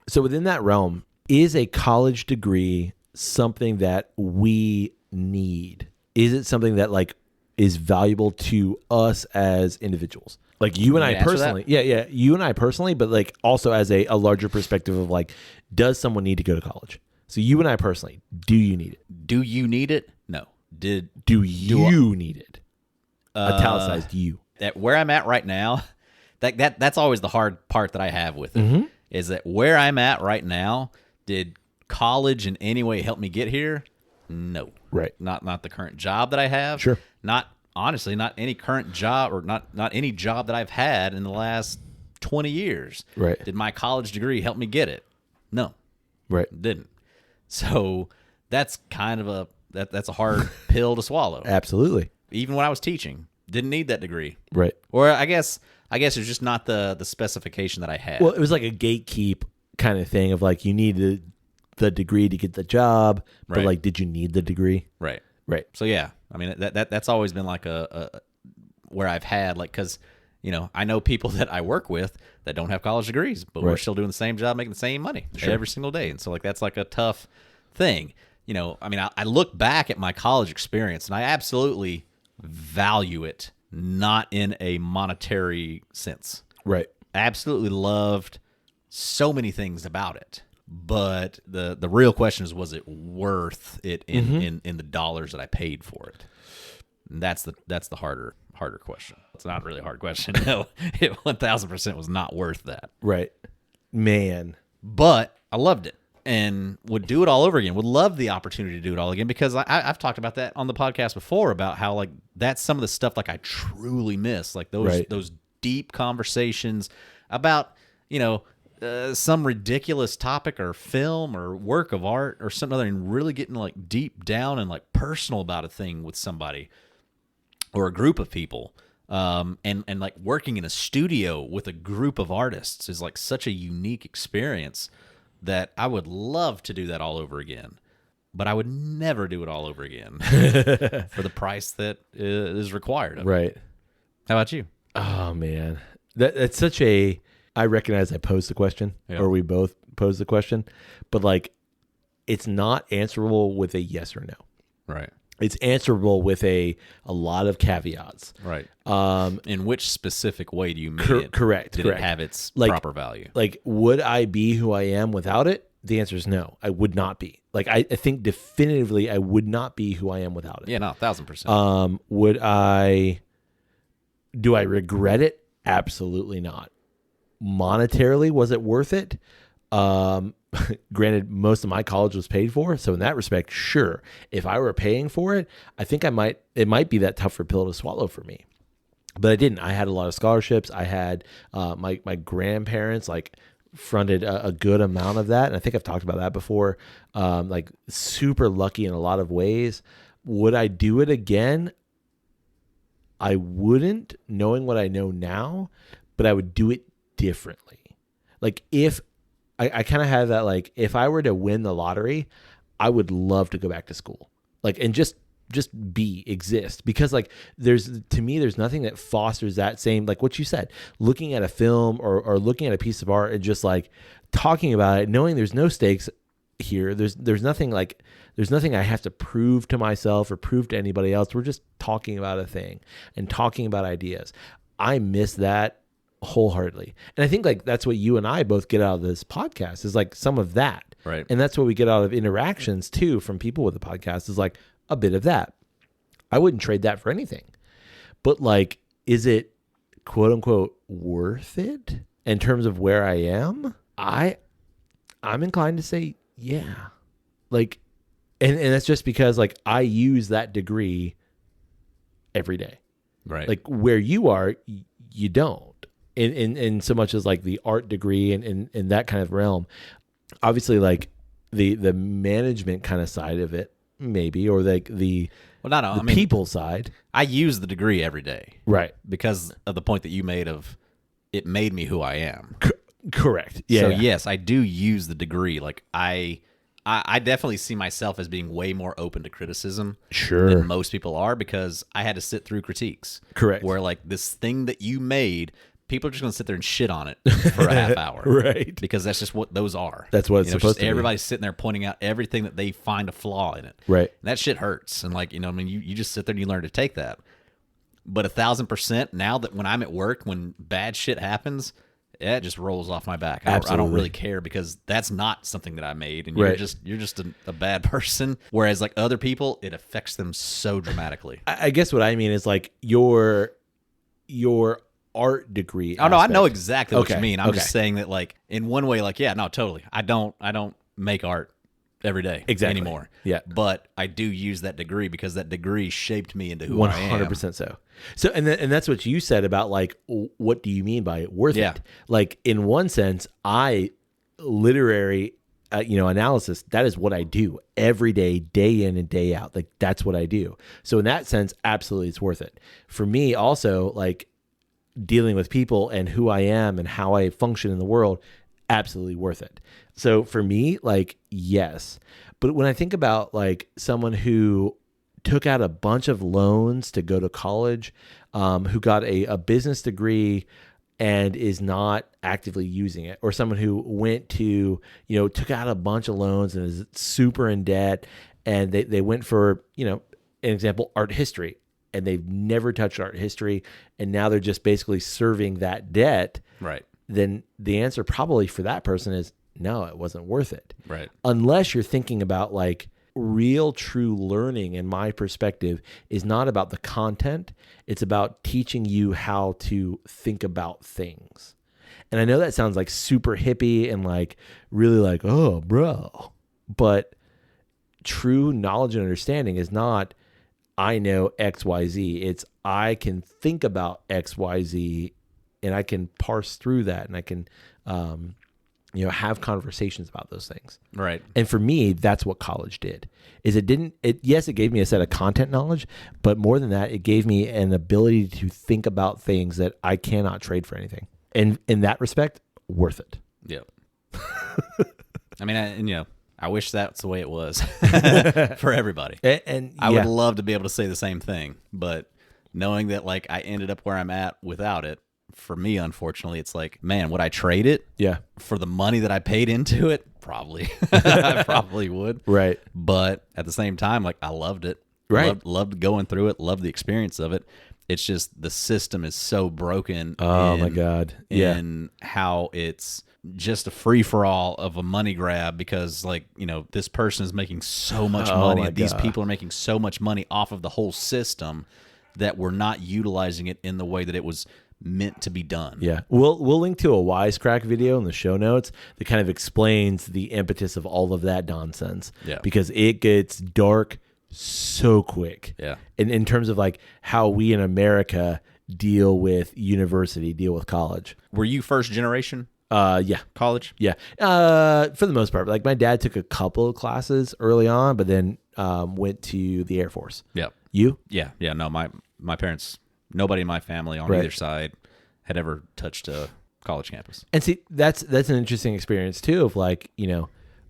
So within that realm, is a college degree something that we need? Is it something that like is valuable to us as individuals. Like you and I personally. Yeah. You and I personally, but like also as a larger perspective of like, does someone need to go to college? So you and I personally, do you need it? Do you need it? No. Do you need it? Italicized you. At where I'm at right now, that's always the hard part that I have with it, is that where I'm at right now, did college in any way help me get here? No. Right. Not the current job that I have. Sure. Not any current job, or not any job that I've had in the last 20 years. Right. Did my college degree help me get it? No. Right. It didn't. So that's kind of that's a hard pill to swallow. Absolutely. Even when I was teaching, didn't need that degree. Right. Or I guess it's just not the specification that I had. Well, it was like a gatekeep kind of thing of like you needed the degree to get the job, but like, did you need the degree? Right. Right. So yeah, I mean that's always been like a where I've had like, because I know people that I work with that don't have college degrees, but we're still doing the same job, making the same money every single day, and so like that's like a tough thing. I mean, I look back at my college experience and I absolutely value it, not in a monetary sense. Right. Absolutely loved so many things about it. But the real question is, was it worth it in the dollars that I paid for it? And that's the harder question. It's not really a hard question. No, it 1,000% was not worth that. Right. Man. But I loved it and would do it all over again. Would love the opportunity to do it all again, because I've talked about that on the podcast before, about how like that's some of the stuff like I truly miss, like those deep conversations about some ridiculous topic or film or work of art or something other, and really getting like deep down and like personal about a thing with somebody or a group of people. And like working in a studio with a group of artists is like such a unique experience that I would love to do that all over again. But I would never do it all over again for the price that is required of it. Right. How about you? Oh man, that's such a. I recognize I posed the question, or we both posed the question, but like, it's not answerable with a yes or no. Right. It's answerable with a lot of caveats. Right. In which specific way do you mean it? Correct. Did correct. it have its like, proper value? Like, would I be who I am without it? The answer is no. I would not be. Like, I think definitively I would not be who I am without it. Yeah, no, 1,000%. Would I? Do I regret it? Absolutely not. Monetarily, was it worth it? Granted, most of my college was paid for, so in that respect, sure. If I were paying for it, I think it might be that tougher pill to swallow for me. But I didn't. I had a lot of scholarships. I had my grandparents like fronted a good amount of that, and I think I've talked about that before. Like super lucky in a lot of ways. Would I do it again? I wouldn't, knowing what I know now, but I would do it differently. Like if I kind of have that, like if I were to win the lottery, I would love to go back to school, like, and just exist, because like there's nothing that fosters that same, like what you said, looking at a film or looking at a piece of art and just like talking about it, knowing there's no stakes here. There's nothing I have to prove to myself or prove to anybody else. We're just talking about a thing and talking about ideas. I miss that wholeheartedly. And I think like that's what you and I both get out of this podcast, is like some of that. Right. And that's what we get out of interactions too from people with the podcast, is like a bit of that. I wouldn't trade that for anything. But like, is it quote unquote worth it in terms of where I am? I'm inclined to say yeah. Like, and that's just because like I use that degree every day. Right. Like where you are, you don't. In so much as like the art degree and in that kind of realm, obviously like the management kind of side of it, maybe, or like the people side. I use the degree every day, right? Because of the point that you made of it made me who I am. Correct. Yeah. So yes, I do use the degree. Like I definitely see myself as being way more open to criticism than most people are, because I had to sit through critiques. Correct. Where like this thing that you made, people are just going to sit there and shit on it for a half hour. Right. Because that's just what those are. That's what it's supposed to be. Everybody's sitting there pointing out everything that they find a flaw in it. Right. And that shit hurts. And like, I mean, you just sit there and you learn to take that. But 1,000% now that when I'm at work, when bad shit happens, it just rolls off my back. I don't really care because that's not something that I made, and you're just a bad person. Whereas like other people, it affects them so dramatically. I guess what I mean is like your art degree. Oh no, I know exactly what you mean. I'm just saying that like in one way, like, yeah, no, totally. I don't make art every day anymore. Yeah. But I do use that degree because that degree shaped me into who I am. 100% so. So, and that's what you said about like, what do you mean by worth it? Like in one sense, literary, analysis, that is what I do every day, day in and day out. Like that's what I do. So in that sense, absolutely it's worth it. For me also, like dealing with people and who I am and how I function in the world, absolutely worth it. So for me, like, yes. But when I think about like someone who took out a bunch of loans to go to college, who got a business degree and is not actively using it, or someone who went to, took out a bunch of loans and is super in debt, and they went for, an example, art history, and they've never touched art history, and now they're just basically serving that debt. Right. Then the answer probably for that person is no, it wasn't worth it. Right. Unless you're thinking about like real true learning, in my perspective, is not about the content. It's about teaching you how to think about things. And I know that sounds like super hippie and like really like, oh, bro. But true knowledge and understanding is not, I know XYZ. It's I can think about XYZ and I can parse through that and I can, have conversations about those things. Right. And for me, that's what college did. Yes, it gave me a set of content knowledge, but more than that, it gave me an ability to think about things that I cannot trade for anything. And in that respect, worth it. Yep. I mean, I wish that's the way it was for everybody. And I would love to be able to say the same thing, but knowing that like I ended up where I'm at without it, for me, unfortunately, it's like, man, would I trade it? Yeah. For the money that I paid into it? Probably. I probably would. Right. But at the same time, like I loved it. Right. Loved going through it. Loved the experience of it. It's just the system is so broken. Oh my God. Yeah. In how it's just a free for all of a money grab because like, this person is making so much money and these people are making so much money off of the whole system that we're not utilizing it in the way that it was meant to be done. Yeah. We'll link to a Wisecrack video in the show notes that kind of explains the impetus of all of that nonsense. Yeah. Because it gets dark so quick. Yeah. In terms of like how we in America deal with university, deal with college. Were you first generation? Yeah. College? Yeah. For the most part. Like my dad took a couple of classes early on, but then went to the Air Force. Yeah. You? Yeah. Yeah. No, my parents, nobody in my family on either side had ever touched a college campus. And see, that's an interesting experience too of like,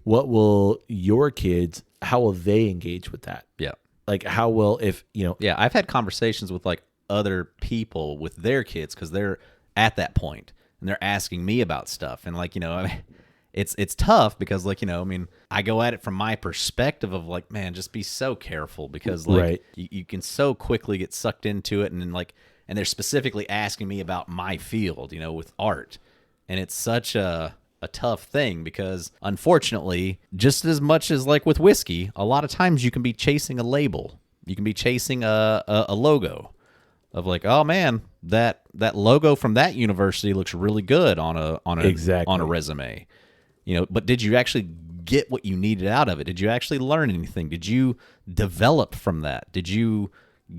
what will your kids, how will they engage with that? Yeah. Like how will, Yeah, I've had conversations with like other people with their kids because they're at that point and they're asking me about stuff. And like, it's tough because like, I go at it from my perspective of like, man, just be so careful because like you can so quickly get sucked into it. And then like, and they're specifically asking me about my field, with art. And it's such a tough thing because unfortunately, just as much as like with whiskey, a lot of times you can be chasing a label. You can be chasing a logo of like, oh man, that logo from that university looks really good on a resume. But did you actually get what you needed out of it? Did you actually learn anything? Did you develop from that? Did you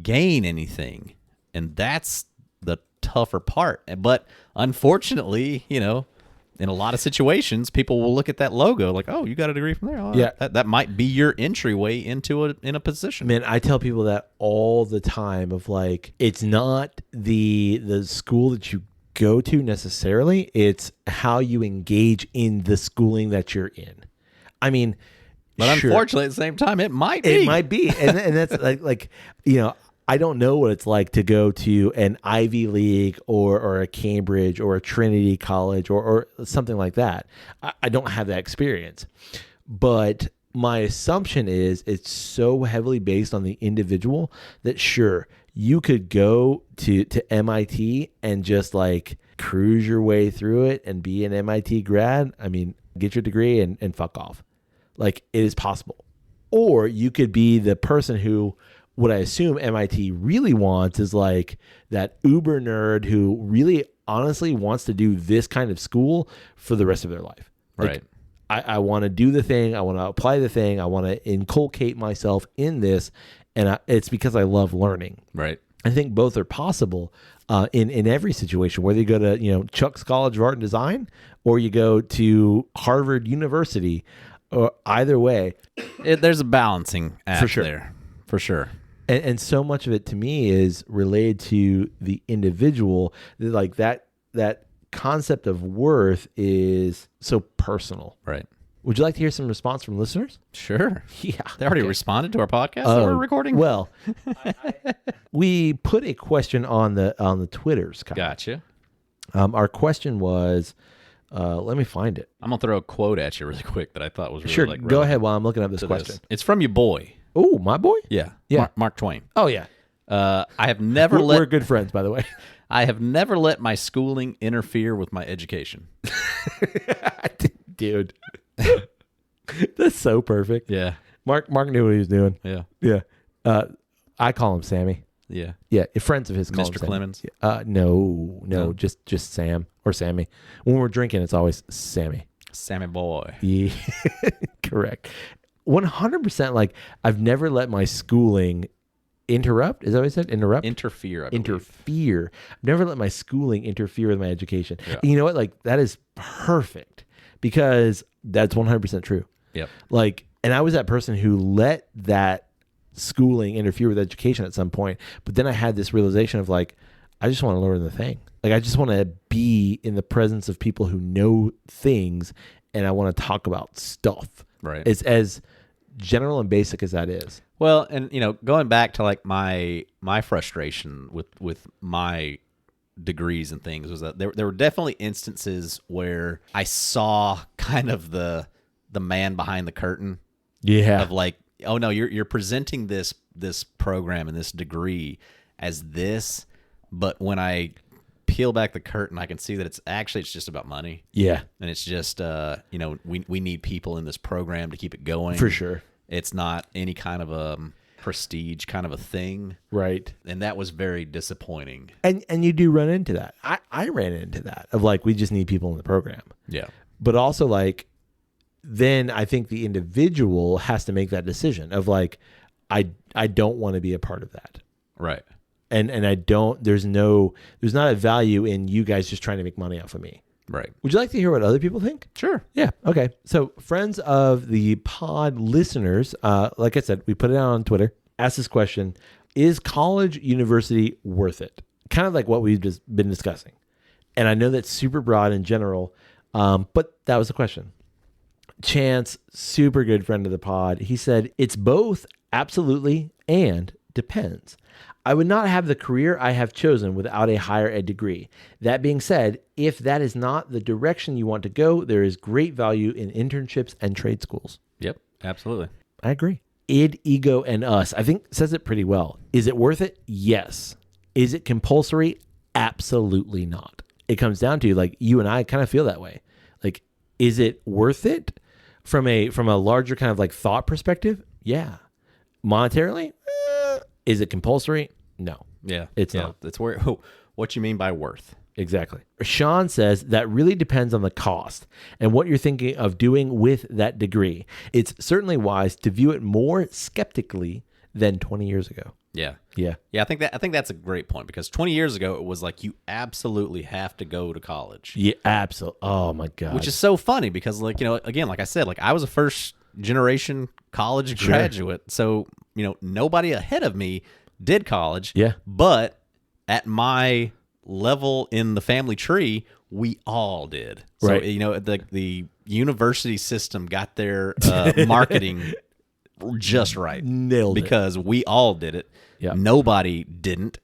gain anything? And that's the tougher part. But unfortunately, in a lot of situations, people will look at that logo like, oh, you got a degree from there. Oh, yeah. That might be your entryway into in a position. Man, I tell people that all the time of like, it's not the school that you go to necessarily. It's how you engage in the schooling that you're in. I mean, but unfortunately, at the same time, it might be. It might be. And that's like, I don't know what it's like to go to an Ivy League or a Cambridge or a Trinity College or something like that. I don't have that experience. But my assumption is it's so heavily based on the individual that sure, you could go to MIT and just like cruise your way through it and be an MIT grad. I mean, get your degree and fuck off. Like, it is possible. Or you could be the person who, what I assume MIT really wants is like that uber nerd who really honestly wants to do this kind of school for the rest of their life. Like, Right. I want to do the thing. I want to apply the thing. I want to inculcate myself in this. And it's because I love learning. Right. I think both are possible in every situation, whether you go to, Chuck's College of Art and Design or you go to Harvard University, or either way. There's a balancing act For sure. there. For sure. And so much of it to me is related to the individual. Like that concept of worth is so personal. Right. Would you like to hear some response from listeners? Sure. Yeah. They already responded to our podcast that we're recording? Well, we put a question on the Twitters. Kyle. Gotcha. Our question was, let me find it. I'm going to throw a quote at you really quick that I thought was really Sure. like Go ahead while I'm looking up this to question. this. It's from your boy. Oh, my boy? Yeah. Yeah. Mark Twain. Oh, yeah. I have never We're good friends, by the way. I have never let my schooling interfere with my education. Dude. That's so perfect. Yeah. Mark knew what he was doing. Yeah. Yeah. I call him Sammy. Yeah. Yeah, friends of his call him Mr. Sammy. Clemens? No, just Sam or Sammy. When we're drinking, it's always Sammy. Sammy boy. Yeah, correct. 100%. Like, I've never let my schooling interrupt. Is that what I said? Interrupt? Interfere, I believe. Interfere. I've never let my schooling interfere with my education. Yeah. And you know what? Like, that is perfect because that's 100% true. Yep. Like, and I was that person who let that schooling interfere with education at some point. But then I had this realization of like, I just want to learn the thing. Like, I just want to be in the presence of people who know things and I want to talk about stuff. Right. It's as general and basic as that is. Well, and going back to like my frustration with my degrees and things was that there were definitely instances where I saw kind of the man behind the curtain. Yeah. Of like, oh no, you're presenting this program and this degree as this, but when I peel back the curtain, I can see that it's just about money. Yeah. And it's just we need people in this program to keep it going. For sure. It's not any kind of a prestige kind of a thing. Right. And that was very disappointing. And you do run into that. I ran into that of like, we just need people in the program. Yeah. But also like, then I think the individual has to make that decision of like, I don't want to be a part of that. Right. And I don't, there's not a value in you guys just trying to make money off of me. Right. Would you like to hear what other people think? Sure. Yeah. Okay. So friends of the pod listeners, like I said, we put it out on Twitter, asked this question: is college university worth it? Kind of like what we've just been discussing. And I know that's super broad in general, but that was the question. Chance, super good friend of the pod, he said, it's both absolutely and depends. I would not have the career I have chosen without a higher ed degree. That being said, if that is not the direction you want to go, there is great value in internships and trade schools. Yep, absolutely. I agree. Id, ego, and us, I think says it pretty well. Is it worth it? Yes. Is it compulsory? Absolutely not. It comes down to like you and I kind of feel that way. Like, is it worth it from a larger kind of like thought perspective? Yeah. Monetarily? Is it compulsory? No. Yeah. It's not. It's where what you mean by worth. Exactly. Sean says that really depends on the cost and what you're thinking of doing with that degree. It's certainly wise to view it more skeptically than 20 years ago. Yeah. Yeah. Yeah, I think that's a great point because 20 years ago it was like you absolutely have to go to college. Yeah, absolutely. Oh my God. Which is so funny because like, again, like I said, like I was a first generation college graduate. So, nobody ahead of me did college. Yeah. But at my level in the family tree, we all did. So, right. The university system got their marketing just right. Nailed it. Because we all did it. Yeah. Nobody didn't.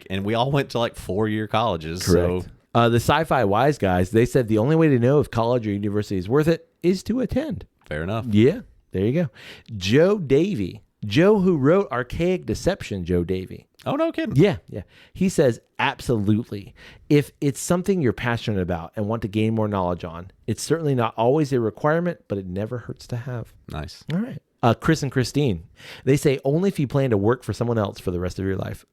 And we all went to 4-year colleges. Correct. So the sci-fi wise guys, they said the only way to know if college or university is worth it is to attend. fair enough. Yeah. There you go. Joe Davey Joe, who wrote Archaic Deception, Joe Davey. Oh, no kidding. Yeah. He says, absolutely. If it's something you're passionate about and want to gain more knowledge on, it's certainly not always a requirement, but it never hurts to have. Nice. All right. Chris and Christine, they say only if you plan to work for someone else for the rest of your life.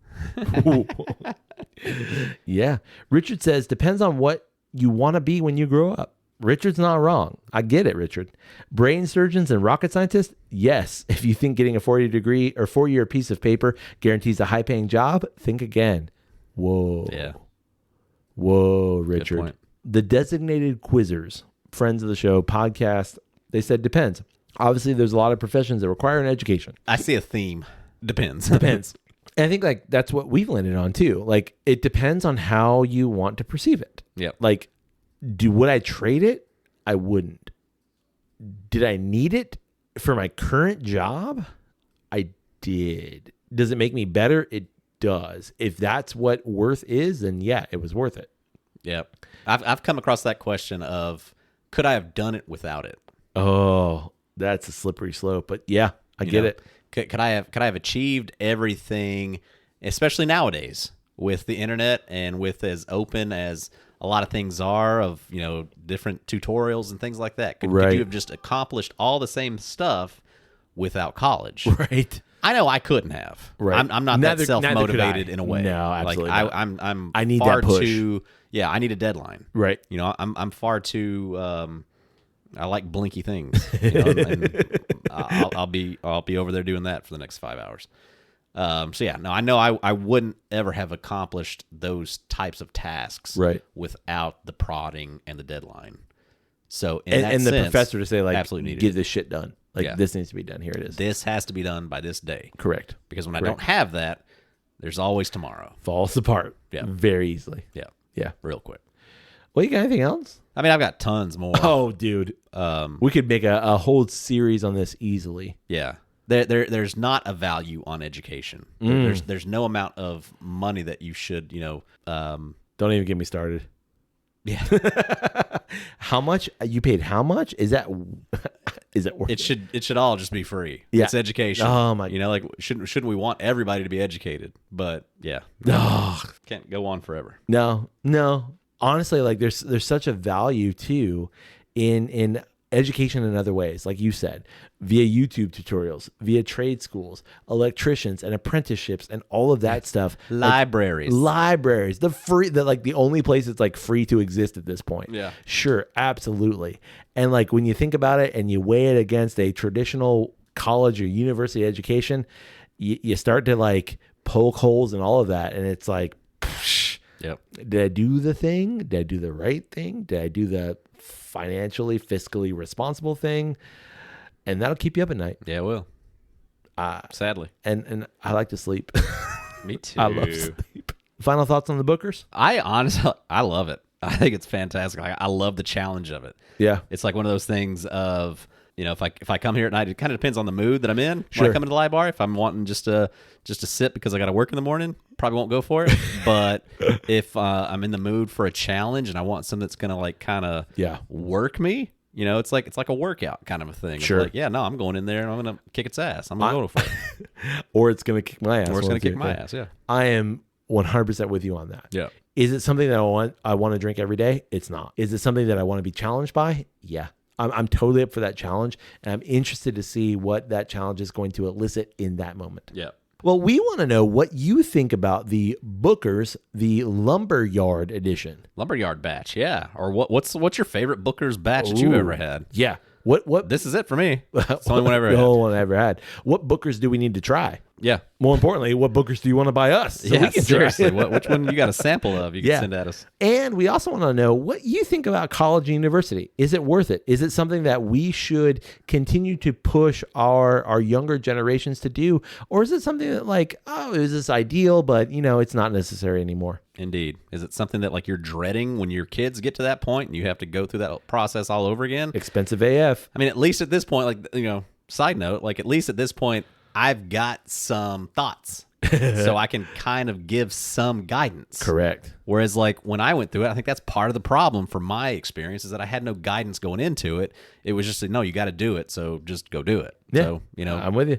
Yeah. Richard says, depends on what you want to be when you grow up. Richard's not wrong. I get it, Richard. Brain surgeons and rocket scientists? Yes. If you think getting a 4-year piece of paper guarantees a high-paying job, think again. Whoa. Yeah. Whoa, Richard. Good point. The Designated Quizzers, friends of the show, podcast, they said depends. Obviously, there's a lot of professions that require an education. I see a theme. Depends. Depends. And I think like that's what we've landed on too. Like it depends on how you want to perceive it. Yep. Like, would I trade it? I wouldn't. Did I need it for my current job? I did. Does it make me better? It does. If that's what worth is, then yeah, it was worth it. Yep. I've come across that question of, could I have done it without it? Oh, that's a slippery slope. But yeah, I get it. Could I have achieved everything, especially nowadays with the internet and with as open as a lot of things are of, different tutorials and things like that? Could you have just accomplished all the same stuff without college? Right. I know I couldn't have. Right. I'm not that self-motivated in a way. No, absolutely like not. I need far that push. I need a deadline. Right. I'm far too I like blinky things. And I'll be over there doing that for the next 5 hours. I know I wouldn't ever have accomplished those types of tasks without the prodding and the deadline. So in the professor to say like, absolutely get this shit done. Like this needs to be done. Here it is. This has to be done by this day. Correct. Because when I don't have that, there's always tomorrow. Falls apart. Yeah. Very easily. Yeah. Yeah. Real quick. Well, you got anything else? I mean, I've got tons more. Oh, dude. We could make a whole series on this easily. Yeah. There's not a value on education. There's no amount of money that you should, Don't even get me started. Yeah. How much? You paid how much? Is that worth it? It should all just be free. Yeah. It's education. Oh my. Shouldn't we want everybody to be educated? But yeah. Can't go on forever. No. Honestly, like there's such a value too in education in other ways, like you said, via YouTube tutorials, via trade schools, electricians and apprenticeships and all of that stuff. Libraries, the only place it's like free to exist at this point. Yeah. Sure. Absolutely. And like when you think about it and you weigh it against a traditional college or university education, you start to like poke holes in all of that. And it's like, yep. Did I do the thing? Did I do the right thing? Did I do the fiscally responsible thing? And that'll keep you up at night. Yeah, it will. Sadly. And I like to sleep. Me too. I love sleep. Final thoughts on the Bookers? I honestly love it. I think it's fantastic. I love the challenge of it. Yeah. It's like one of those things of, if I come here at night, it kind of depends on the mood that I'm in. Sure. When I come into the library, if I'm wanting just to sit because I got to work in the morning, probably won't go for it. But if I'm in the mood for a challenge and I want something that's going to like kind of work me, it's like a workout kind of a thing. Sure. It's like, I'm going in there and I'm going to kick its ass. I'm going to go for it. Or it's going to kick my ass. Or it's going to kick my ass, yeah. I am 100% with you on that. Yeah. Is it something that I want to drink every day? It's not. Is it something that I want to be challenged by? Yeah. I'm totally up for that challenge, and I'm interested to see what that challenge is going to elicit in that moment. Yeah. Well, we want to know what you think about the Bookers, the Lumberyard edition. Lumberyard Batch, yeah. Or what's your favorite Booker's batch that you've ever had? Yeah. What? This is it for me. It's the only one I ever had. The only one I ever had. What Bookers do we need to try? Yeah. More importantly, what Bookers do you want to buy us? So we can seriously. Which one you got a sample of you can send at us? And we also want to know what you think about college and university. Is it worth it? Is it something that we should continue to push our younger generations to do? Or is it something that like, is this ideal, but it's not necessary anymore? Indeed. Is it something that like you're dreading when your kids get to that point and you have to go through that process all over again? Expensive AF. I mean, at least at this point, like, side note, like at least at this point, I've got some thoughts so I can kind of give some guidance. Correct. Whereas like when I went through it, I think that's part of the problem from my experience is that I had no guidance going into it. It was just no, you got to do it. So just go do it. Yeah. So, I'm with you.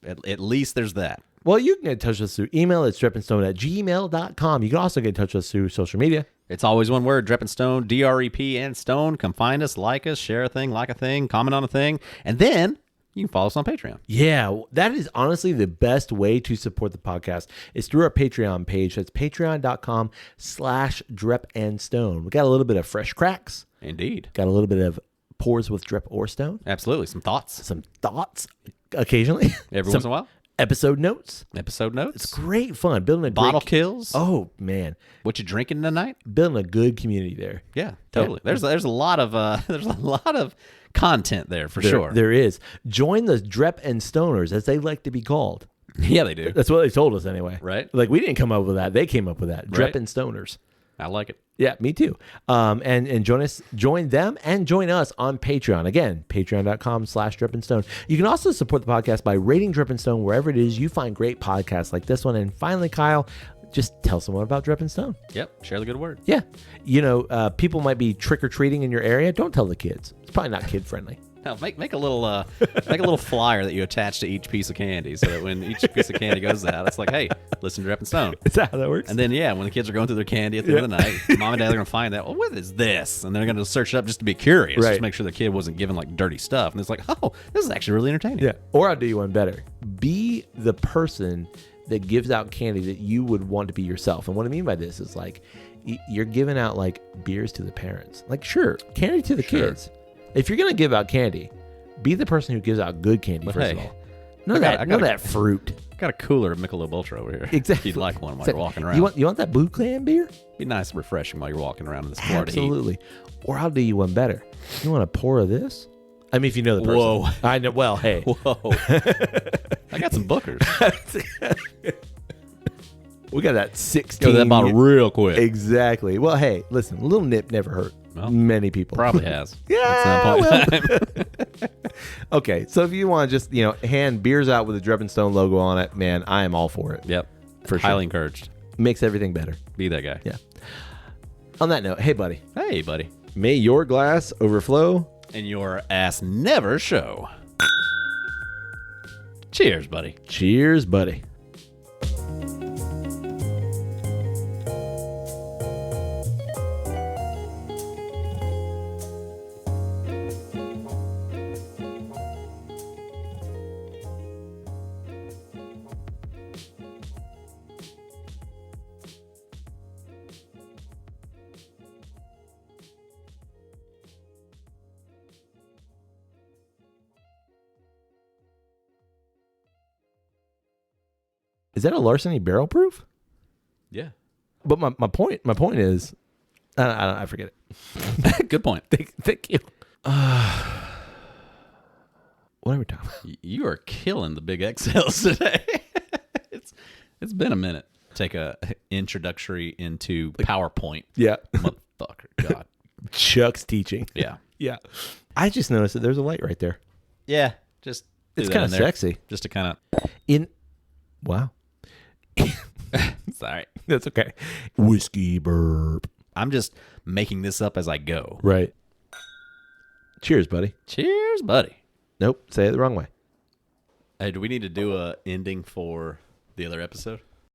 at least there's that. Well, you can get in touch with us through email. It's drepandstone@gmail.com. You can also get in touch with us through social media. It's always one word, Drep and Stone, DREP and Stone. Come find us, like us, share a thing, like a thing, comment on a thing, and then you can follow us on Patreon. Yeah, that is honestly the best way to support the podcast. It's through our Patreon page. That's patreon.com/drepandstone. We got a little bit of fresh cracks. Indeed. Got a little bit of pours with Drep or Stone. Absolutely. Some thoughts. Some thoughts occasionally. Every once in a while. Episode notes. Episode notes. It's great fun. Building a Bottle great... kills. Oh, man. What you drinking tonight? Building a good community there. Yeah, totally. Yeah. There's a lot of content there for sure. There is. Join the Drep and Stoners, as they like to be called. Yeah, they do. That's what they told us anyway. Right. Like, we didn't come up with that. They came up with that. Drep and Stoners. I like it. Yeah, me too. And join them and join us on Patreon. Again, patreon.com/drepandstone. You can also support the podcast by rating Drep and Stone wherever it is you find great podcasts like this one. And finally, Kyle, just tell someone about Drep and Stone. Yep. Share the good word. Yeah. You know, people might be trick-or-treating in your area. Don't tell the kids. It's probably not kid-friendly. Now, make a little flyer that you attach to each piece of candy, so that when each piece of candy goes out, it's like, hey, listen to Drep and Stone. Is that how that works? And then, when the kids are going through their candy at the end of the night, mom and dad are going to find out, well, what is this? And they're going to search it up just to be curious, just to make sure the kid wasn't given like dirty stuff. And it's like, oh, this is actually really entertaining. Yeah. Or I'll do you one better. Be the person that gives out candy that you would want to be yourself. And what I mean by this is like, you're giving out like beers to the parents. Like, sure, candy to the kids. If you're going to give out candy, be the person who gives out good candy, first of all. None of that fruit. Got a cooler of Michelob Ultra over here. Exactly. If you'd like one while you're walking around. You want that Blue Clan beer? Be nice and refreshing while you're walking around in this Florida heat. Absolutely. Or I'll do you one better. You want a pour of this? I mean, if you know the person. Whoa. I know. Well, hey. Whoa. I got some bookers. We got that 16. Go to that bottle real quick. Exactly. Well, hey, listen, a little nip never hurt. Well, many people. Probably has. Yeah. Okay, so if you want to just, hand beers out with the Drep and Stone logo on it, man, I am all for it. Yep. For sure. Highly encouraged. Makes everything better. Be that guy. Yeah. On that note, hey, buddy. Hey, buddy. May your glass overflow. And your ass never show. Cheers, buddy. Cheers, buddy. Is that a larceny barrel proof? Yeah. But my point is, I forget it. Good point. Thank you. What are we talking about? You are killing the big XLs today. It's been a minute. Take a introductory into PowerPoint. Yeah. Motherfucker. God. Chuck's teaching. Yeah. Yeah. I just noticed that there's a light right there. Yeah. Just it's kind of sexy. Just to kind of wow. Sorry. That's okay. Whiskey burp. I'm just making this up as I go. Right. Cheers, buddy. Cheers, buddy. Nope. Say it the wrong way. Hey, do we need to do a ending for the other episode?